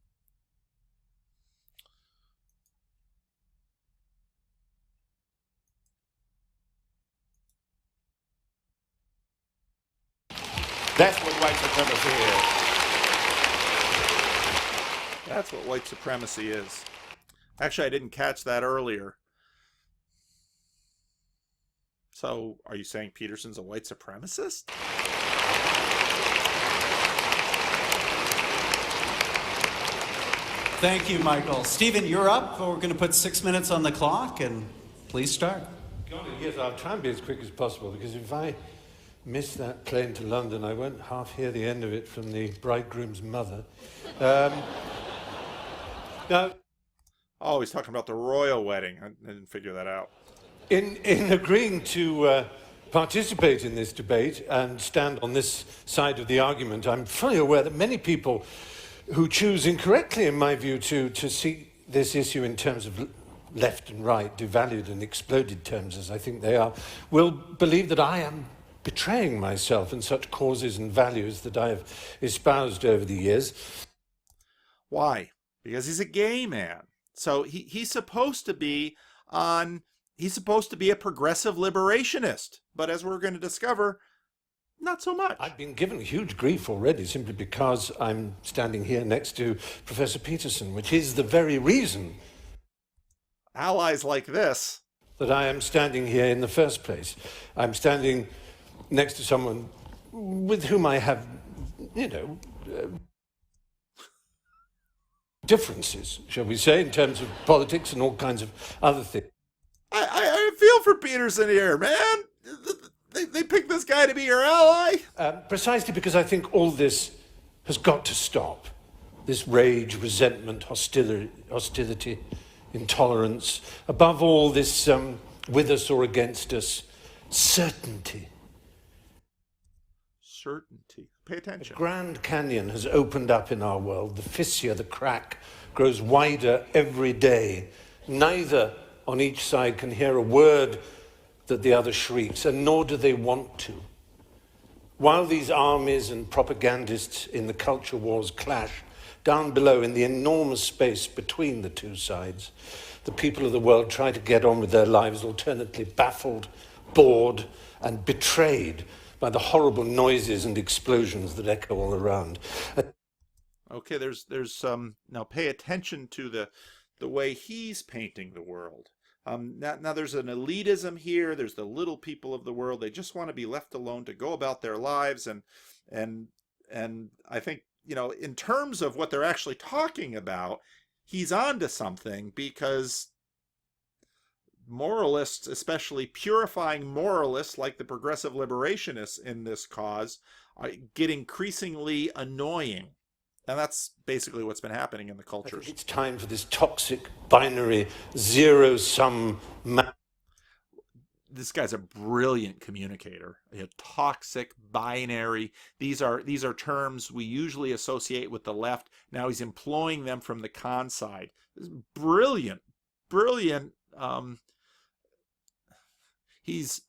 That's what white supremacy is. That's what white supremacy is. Actually, I didn't catch that earlier. So, are you saying Peterson's a white supremacist? Thank you, Michael. Stephen, you're up. We're going to put 6 minutes on the clock, and please start. Yes, I'll try and be as quick as possible, because if I miss that plane to London, I won't half hear the end of it from the bridegroom's mother. Now, Oh, he's talking about the royal wedding. I didn't figure that out. in agreeing to participate in this debate and stand on this side of the argument, I'm fully aware that many people who choose incorrectly, in my view, to see this issue in terms of left and right, devalued and exploded terms, as I think they are, will believe that I am betraying myself in such causes and values that I have espoused over the years. Why? Because he's a gay man. So he's supposed to be he's supposed to be a progressive liberationist. But as we're going to discover, not so much. I've been given huge grief already simply because I'm standing here next to Professor Peterson, which is the very reason Allies like this. that I am standing here in the first place. I'm standing next to someone with whom I have, differences, shall we say, in terms of politics and all kinds of other things. I feel for Peterson here, man. They picked this guy to be your ally. Precisely because I think all this has got to stop. This rage, resentment, hostility, intolerance. Above all, this with us or against us, certainty. Certainty. Pay attention. The Grand Canyon has opened up in our world. The fissure, the crack, grows wider every day. Neither on each side can hear a word that the other shrieks, and nor do they want to. While these armies and propagandists in the culture wars clash, down below in the enormous space between the two sides, the people of the world try to get on with their lives, alternately baffled, bored, and betrayed by the horrible noises and explosions that echo all around. Okay, there's now pay attention to the way he's painting the world. Now there's an elitism here. There's the little people of the world. They just want to be left alone to go about their lives, and I think, in terms of what they're actually talking about, he's onto something, because moralists, especially purifying moralists like the progressive liberationists in this cause, get increasingly annoying. And that's basically what's been happening in the cultures. It's time for this toxic, binary, zero-sum This guy's a brilliant communicator. A toxic, binary. These are terms we usually associate with the left. Now he's employing them from the con side. This is brilliant. He's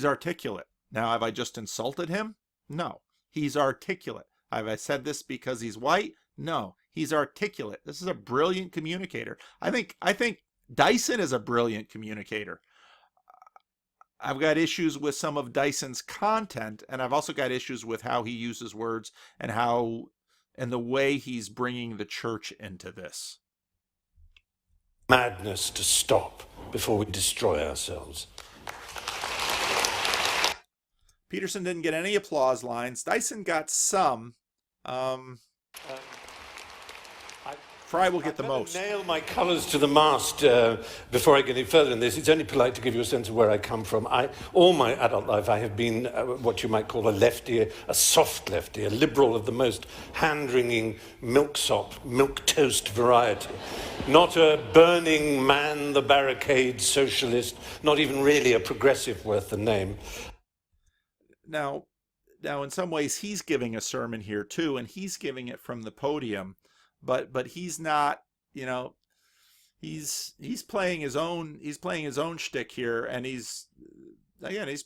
articulate. Now, have I just insulted him? No. He's articulate. Have I said this because he's white? No. He's articulate. This is a brilliant communicator. I think Dyson is a brilliant communicator. I've got issues with some of Dyson's content, and I've also got issues with how he uses words and the way he's bringing the church into this. madness to stop before we destroy ourselves. Peterson didn't get any applause lines. Dyson got some. Fry will get the most. Nail my colours to the mast before I get any further in this. It's only polite to give you a sense of where I come from. All my adult life, I have been what you might call a lefty, a soft lefty, a liberal of the most hand-wringing milksop, milk-toast variety. Not a burning man, the barricade socialist, not even really a progressive worth the name. Now, in some ways, he's giving a sermon here too, and he's giving it from the podium. But he's not, he's playing his own shtick here, and he's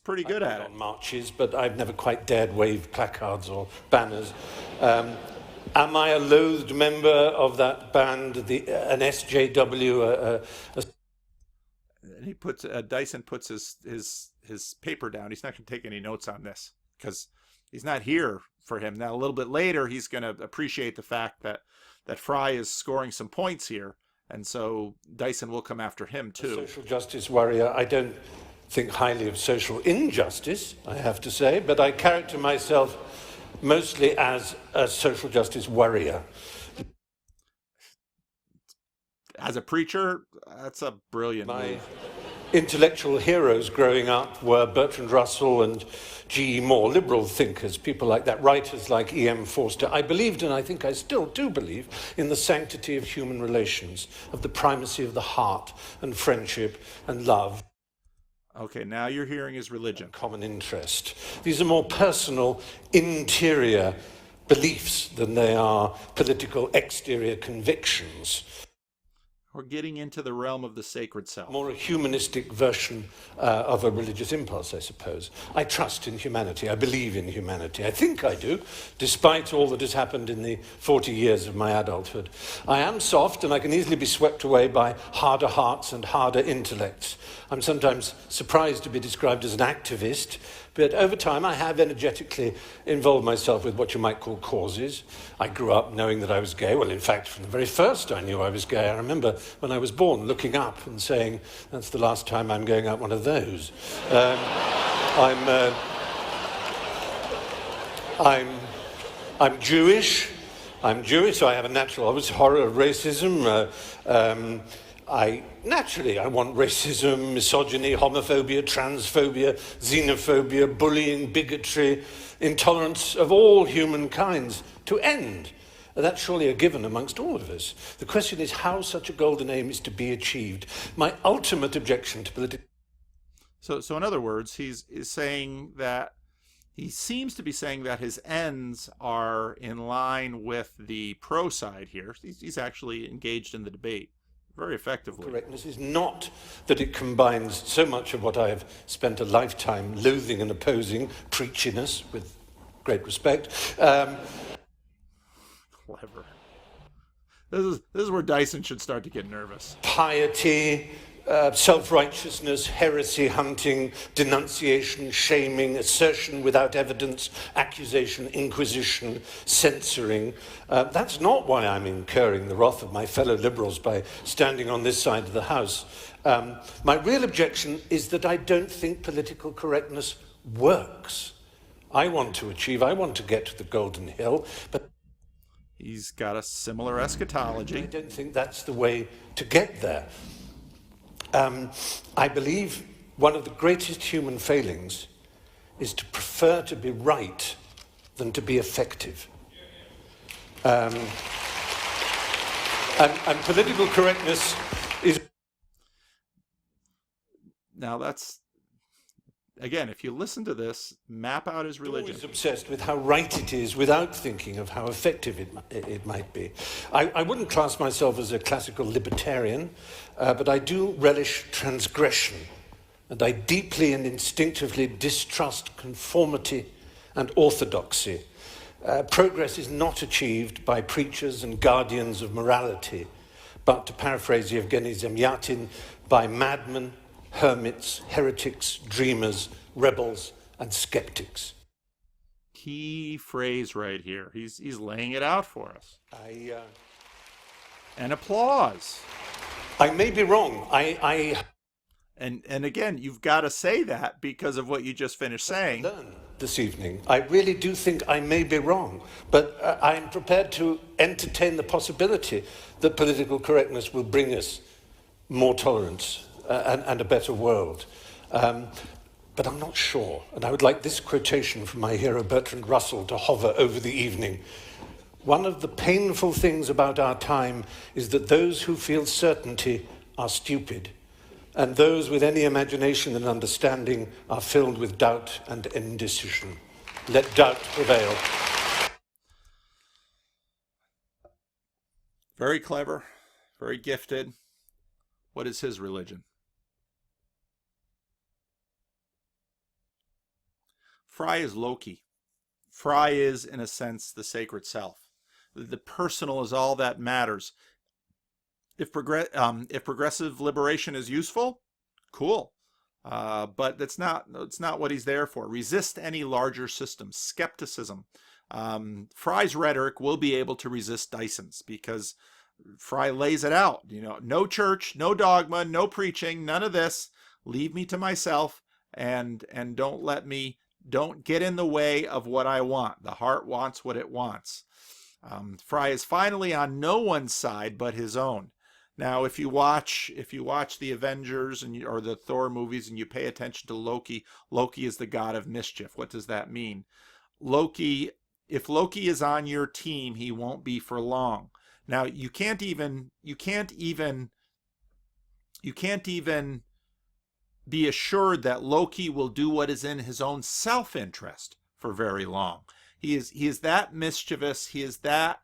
pretty good at it. On marches, but I've never quite dared wave placards or banners. Am I a loathed member of that band, an SJW? And he puts Dyson puts his paper down. He's not going to take any notes on this because he's not here for him. Now, a little bit later, he's going to appreciate the fact that Fry is scoring some points here, and so Dyson will come after him too. A social justice warrior. I don't think highly of social injustice, I have to say, but I character myself mostly as a social justice warrior. As a preacher, that's a brilliant move. Intellectual heroes growing up were Bertrand Russell and G.E. Moore, liberal thinkers, people like that, writers like E.M. Forster. I believed, and I think I still do believe, in the sanctity of human relations, of the primacy of the heart and friendship and love. Okay, now you're hearing his religion. Common interest. These are more personal, interior beliefs than they are political exterior convictions. We're getting into the realm of the sacred self. More a humanistic version of a religious impulse, I suppose. I trust in humanity. I believe in humanity. I think I do, despite all that has happened in the 40 years of my adulthood. I am soft, and I can easily be swept away by harder hearts and harder intellects. I'm sometimes surprised to be described as an activist, but over time I have energetically involved myself with what you might call causes. I grew up knowing that I was gay. Well, in fact, from the very first I knew I was gay. I remember when I was born looking up and saying, that's the last time I'm going up one of those. I'm Jewish. So I have a natural, obvious horror of racism. I want racism, misogyny, homophobia, transphobia, xenophobia, bullying, bigotry, intolerance of all humankinds to end. That's surely a given amongst all of us. The question is how such a golden aim is to be achieved. My ultimate objection to political... So in other words, he's saying that, he seems to be saying that his ends are in line with the pro side here. He's actually engaged in the debate very effectively. Correctness is not that it combines so much of what I have spent a lifetime loathing and opposing, preachiness, with great respect. Clever. This is where Dyson should start to get nervous. Piety, self-righteousness, heresy hunting, denunciation, shaming, assertion without evidence, accusation, inquisition, censoring. That's not why I'm incurring the wrath of my fellow liberals by standing on this side of the House. My real objection is that I don't think political correctness works. I want to get to the Golden Hill, but he's got a similar eschatology. I don't think that's the way to get there. I believe one of the greatest human failings is to prefer to be right than to be effective. And political correctness is... Now that's, again, if you listen to this, map out his religion. Always obsessed with how right it is without thinking of how effective it might be. I wouldn't class myself as a classical libertarian, but I do relish transgression, and I deeply and instinctively distrust conformity and orthodoxy. Progress is not achieved by preachers and guardians of morality, but, to paraphrase Yevgeny Zemyatin, by madmen, hermits, heretics, dreamers, rebels, and skeptics. Key phrase right here. He's laying it out for us. And applause. I may be wrong. And again, you've got to say that because of what you just finished saying. This evening, I really do think I may be wrong, but I'm prepared to entertain the possibility that political correctness will bring us more tolerance and a better world. But I'm not sure, and I would like this quotation from my hero Bertrand Russell to hover over the evening. One of the painful things about our time is that those who feel certainty are stupid, and those with any imagination and understanding are filled with doubt and indecision. Let doubt prevail. Very clever, very gifted. What is his religion? Fry is Loki. Fry is, in a sense, the sacred self. The personal is all that matters. If progressive liberation is useful, cool. But that's not what he's there for. Resist any larger systems. Skepticism. Fry's rhetoric will be able to resist Dyson's because Fry lays it out. You know, no church, no dogma, no preaching, none of this. leave me to myself, and don't get in the way of what I want. The heart wants what it wants. Fry is finally on no one's side but his own. Now, if you watch the Avengers or the Thor movies and you pay attention to Loki, Loki is the god of mischief. What does that mean? If Loki is on your team, he won't be for long. Now, you can't even be assured that Loki will do what is in his own self-interest for very long. He is that mischievous. He is that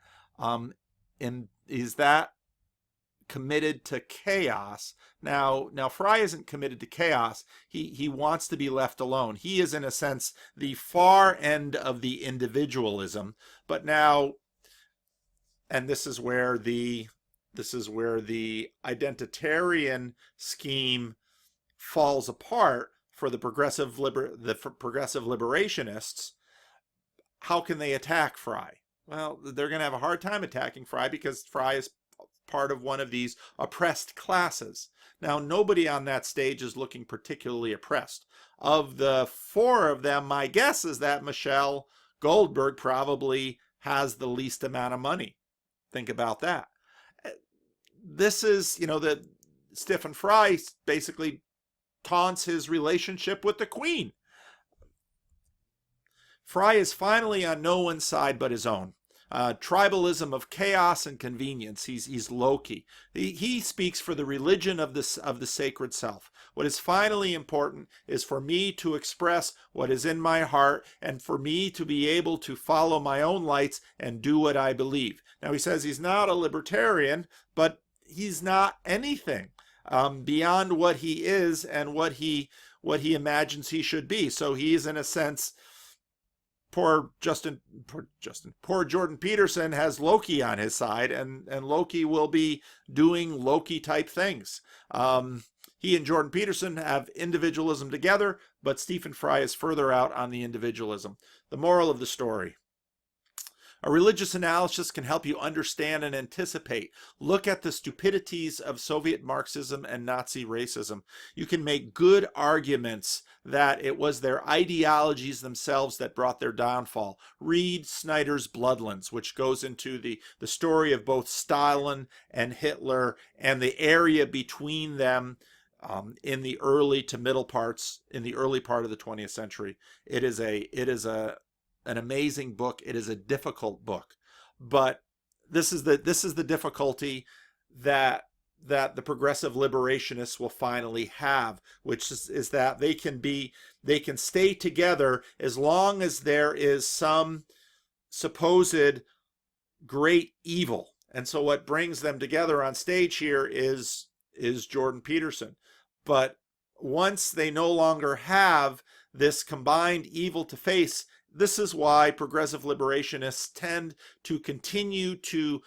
committed to chaos. Now Fry isn't committed to chaos. He wants to be left alone. He is, in a sense, the far end of the individualism. But now, and this is where the identitarian scheme falls apart for the progressive liberationists. How can they attack Fry? Well, they're going to have a hard time attacking Fry because Fry is part of one of these oppressed classes. Now, nobody on that stage is looking particularly oppressed. Of the four of them, my guess is that Michelle Goldberg probably has the least amount of money. Think about that. This is, that Stephen Fry basically taunts his relationship with the Queen. Fry is finally on no one's side but his own. Tribalism of chaos and convenience. He's Loki. He speaks for the religion of the sacred self. What is finally important is for me to express what is in my heart and for me to be able to follow my own lights and do what I believe. Now, he says he's not a libertarian, but he's not anything beyond what he is and what he imagines he should be. So he is, in a sense, poor Jordan Peterson has Loki on his side, and Loki will be doing Loki type things. He and Jordan Peterson have individualism together, but Stephen Fry is further out on the individualism. The moral of the story: a religious analysis can help you understand and anticipate. Look at the stupidities of Soviet Marxism and Nazi racism. You can make good arguments that it was their ideologies themselves that brought their downfall. Read Snyder's Bloodlands, which goes into the story of both Stalin and Hitler and the area between them in the early to middle parts, in the early part of the 20th century. It is an amazing book. It is a difficult book, but this is the difficulty that the progressive liberationists will finally have, which is that they can stay together as long as there is some supposed great evil. And so what brings them together on stage here is Jordan Peterson. But once they no longer have this combined evil to face, this is why progressive liberationists tend to continue to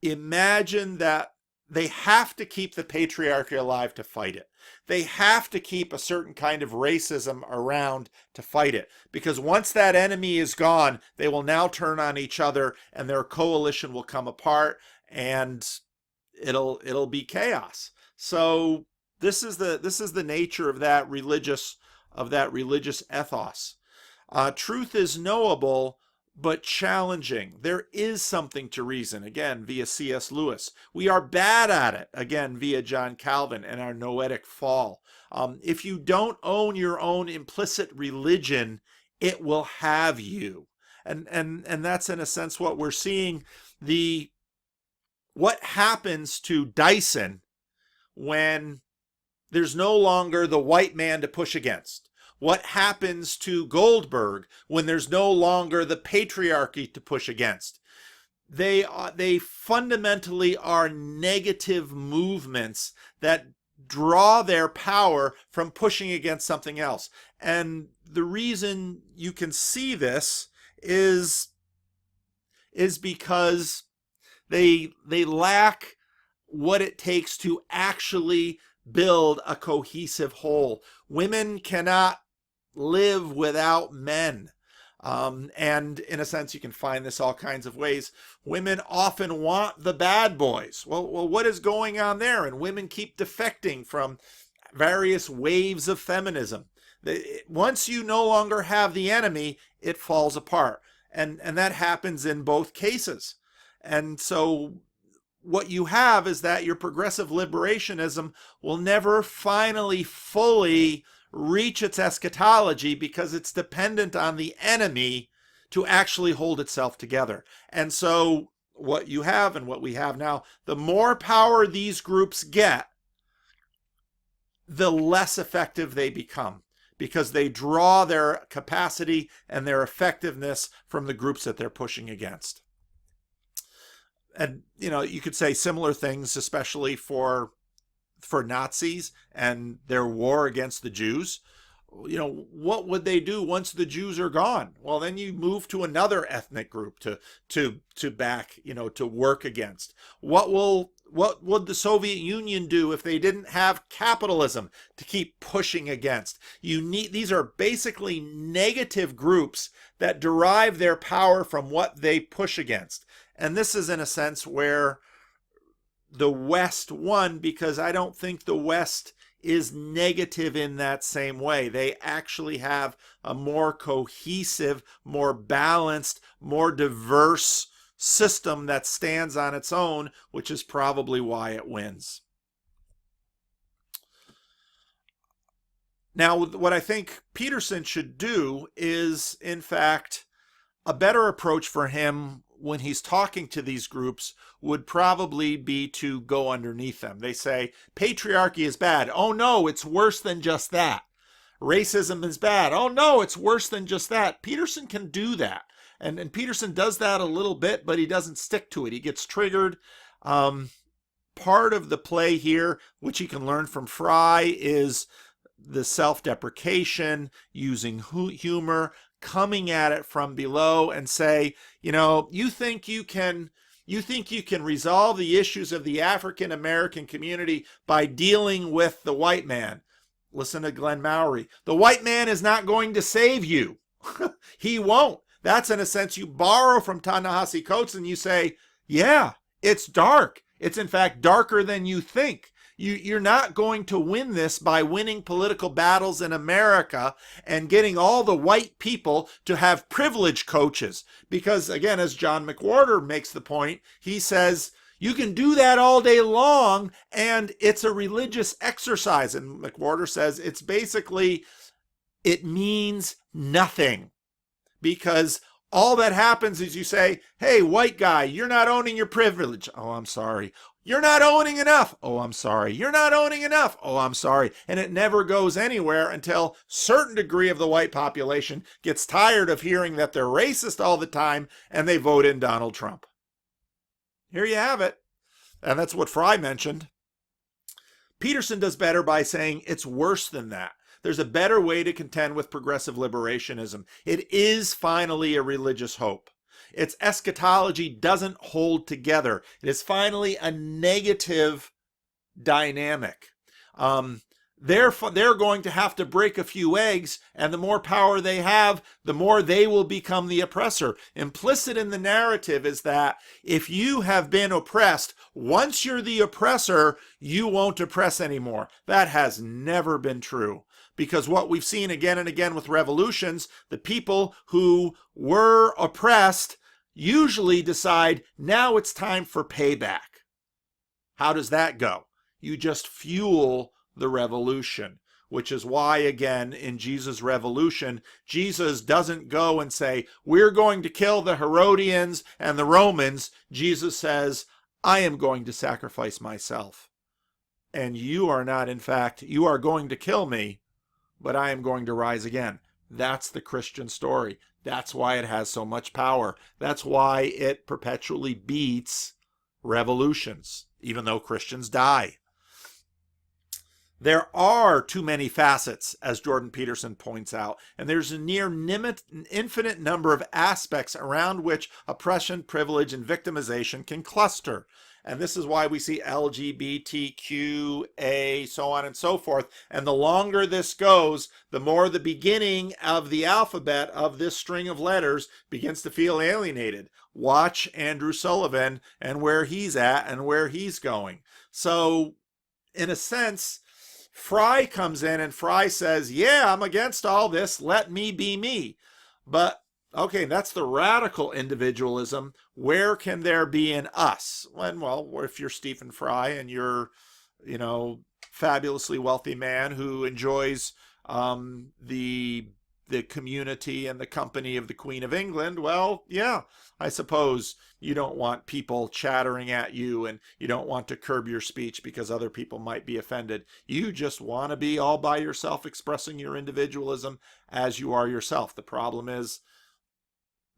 imagine that they have to keep the patriarchy alive to fight it. They have to keep a certain kind of racism around to fight it. Because once that enemy is gone, they will now turn on each other and their coalition will come apart and it'll be chaos. So this is the nature of that religious ethos. Truth is knowable, but challenging. There is something to reason, again, via C.S. Lewis. We are bad at it, again, via John Calvin and our noetic fall. If you don't own your own implicit religion, it will have you. And that's, in a sense, what we're seeing. What happens to Dyson when there's no longer the white man to push against? What happens to Goldberg when there's no longer the patriarchy to push against? They fundamentally are negative movements that draw their power from pushing against something else. And the reason you can see this is because they lack what it takes to actually build a cohesive whole. Women cannot live without men. And in a sense, you can find this all kinds of ways. Women often want the bad boys. Well, what is going on there? And women keep defecting from various waves of feminism. Once you no longer have the enemy, it falls apart. And that happens in both cases. And so what you have is that your progressive liberationism will never finally fully reach its eschatology because it's dependent on the enemy to actually hold itself together. And so what you have and what we have now, the more power these groups get, the less effective they become, because they draw their capacity and their effectiveness from the groups that they're pushing against. And, you know, you could say similar things, especially for Nazis and their war against the Jews. You know, what would they do once the Jews are gone? Well, then you move to another ethnic group to back, you know, to work against. What would the Soviet Union do if they didn't have capitalism to keep pushing against? These are basically negative groups that derive their power from what they push against. And this is in a sense where the West won, because I don't think the West is negative in that same way. They actually have a more cohesive, more balanced, more diverse system that stands on its own, which is probably why it wins. Now, what I think Peterson should do is, in fact, a better approach for him when he's talking to these groups would probably be to go underneath them. They say, patriarchy is bad. Oh no, it's worse than just that. Racism is bad. Oh no, it's worse than just that. Peterson can do that. And Peterson does that a little bit, but he doesn't stick to it. He gets triggered. Part of the play here, which he can learn from Fry, is the self-deprecation, using humor, coming at it from below and say, you know, you think you can resolve the issues of the African American community by dealing with the white man. Listen to Glenn Mowry. The white man is not going to save you. He won't. That's, in a sense, you borrow from Ta-Nehisi Coates and you say, yeah, it's dark. It's in fact darker than you think. You're not going to win this by winning political battles in America and getting all the white people to have privilege coaches. Because, again, as John McWhorter makes the point, he says, you can do that all day long, and it's a religious exercise. And McWhorter says it's basically, it means nothing. Because all that happens is you say, hey, white guy, you're not owning your privilege. Oh, I'm sorry. You're not owning enough. Oh, I'm sorry. You're not owning enough. Oh, I'm sorry. And it never goes anywhere until a certain degree of the white population gets tired of hearing that they're racist all the time and they vote in Donald Trump. Here you have it. And that's what Fry mentioned. Peterson does better by saying it's worse than that. There's a better way to contend with progressive liberationism. It is finally a religious hope. Its eschatology doesn't hold together. It is finally a negative dynamic. They're going to have to break a few eggs, and the more power they have, the more they will become the oppressor. Implicit in the narrative is that if you have been oppressed, once you're the oppressor, you won't oppress anymore. That has never been true. Because what we've seen again and again with revolutions, the people who were oppressed usually decide, now it's time for payback. How does that go? You just fuel the revolution, which is why, again, in Jesus' revolution, Jesus doesn't go and say, we're going to kill the Herodians and the Romans. Jesus says, I am going to sacrifice myself. And you are not, in fact, you are going to kill me, but I am going to rise again. That's the Christian story. That's why it has so much power. That's why it perpetually beats revolutions, even though Christians die. There are too many facets, as Jordan Peterson points out, and there's a near infinite number of aspects around which oppression, privilege, and victimization can cluster. And this is why we see LGBTQA, so on and so forth. And the longer this goes, the more the beginning of the alphabet of this string of letters begins to feel alienated. Watch Andrew Sullivan and where he's at and where he's going. So, in a sense, Fry comes in and Fry says, yeah, I'm against all this. Let me be me. But, okay, that's the radical individualism. Where can there be an us? Well, if you're Stephen Fry and you're, fabulously wealthy man who enjoys the community and the company of the Queen of England, well, yeah, I suppose you don't want people chattering at you and you don't want to curb your speech because other people might be offended. You just want to be all by yourself expressing your individualism as you are yourself. The problem is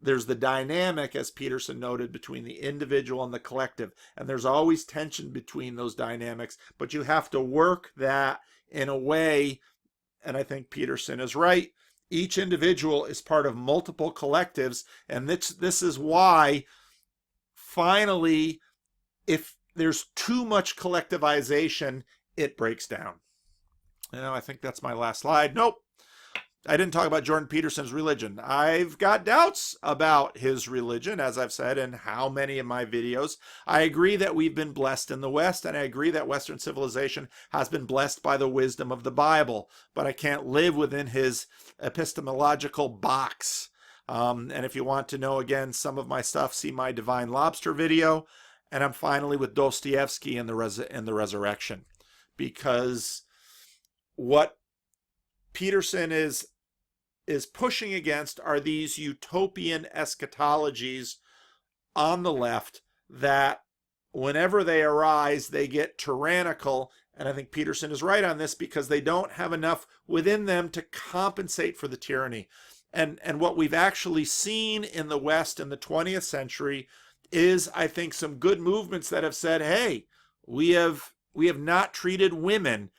there's the dynamic, as Peterson noted, between the individual and the collective, and there's always tension between those dynamics, but you have to work that in a way, and I think Peterson is right, each individual is part of multiple collectives, and this is why, finally, if there's too much collectivization, it breaks down. I think that's my last slide. Nope. I didn't talk about Jordan Peterson's religion. I've got doubts about his religion, as I've said in how many of my videos. I agree that we've been blessed in the West, and I agree that Western civilization has been blessed by the wisdom of the Bible, but I can't live within his epistemological box. And if you want to know, again, some of my stuff, see my Divine Lobster video. And I'm finally with Dostoevsky and the Resurrection, because what Peterson is pushing against are these utopian eschatologies on the left that whenever they arise, they get tyrannical. And I think Peterson is right on this because they don't have enough within them to compensate for the tyranny. And what we've actually seen in the West in the 20th century is, I think, some good movements that have said, hey, we have not treated women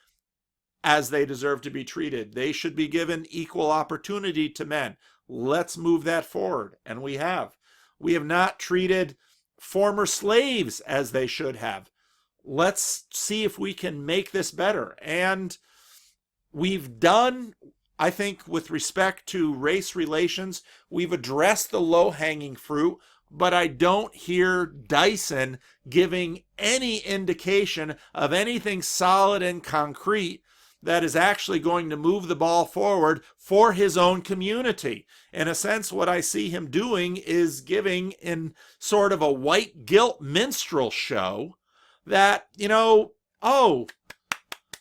as they deserve to be treated. They should be given equal opportunity to men. Let's move that forward. And we have. We have not treated former slaves as they should have. Let's see if we can make this better. And we've done, I think, with respect to race relations, we've addressed the low-hanging fruit, but I don't hear Dyson giving any indication of anything solid and concrete that is actually going to move the ball forward for his own community. In a sense, what I see him doing is giving in sort of a white guilt minstrel show that, oh,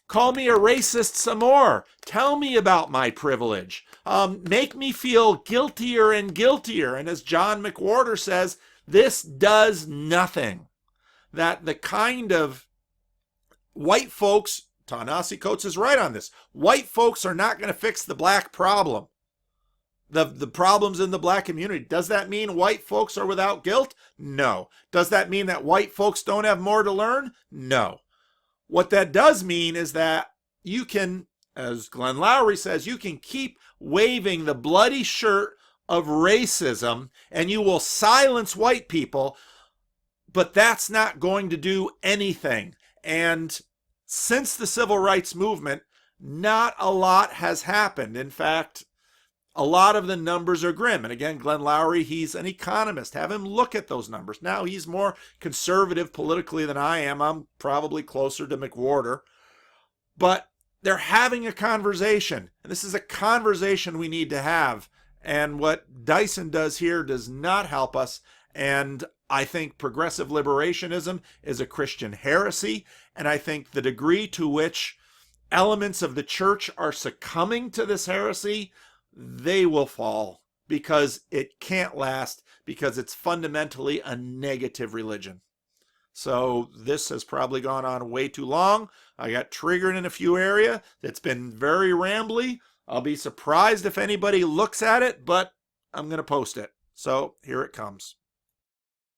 call me a racist some more. Tell me about my privilege. Make me feel guiltier and guiltier. And as John McWhorter says, this does nothing. That the kind of white folks, Ta-Nehisi Coates is right on this. White folks are not going to fix the black problem. The problems in the black community. Does that mean white folks are without guilt? No. Does that mean that white folks don't have more to learn? No. What that does mean is that you can, as Glenn Loury says, you can keep waving the bloody shirt of racism and you will silence white people, but that's not going to do anything. And since the civil rights movement, not a lot has happened. In fact, a lot of the numbers are grim. And again, Glenn Loury, he's an economist. Have him look at those numbers. Now, he's more conservative politically than I am. I'm probably closer to McWhorter. But they're having a conversation. And this is a conversation we need to have. And what Dyson does here does not help us. And I think progressive liberationism is a Christian heresy. And I think the degree to which elements of the church are succumbing to this heresy, they will fall because it can't last, because it's fundamentally a negative religion. So this has probably gone on way too long. I got triggered in a few areas. It's been very rambly. I'll be surprised if anybody looks at it, but I'm going to post it. So here it comes.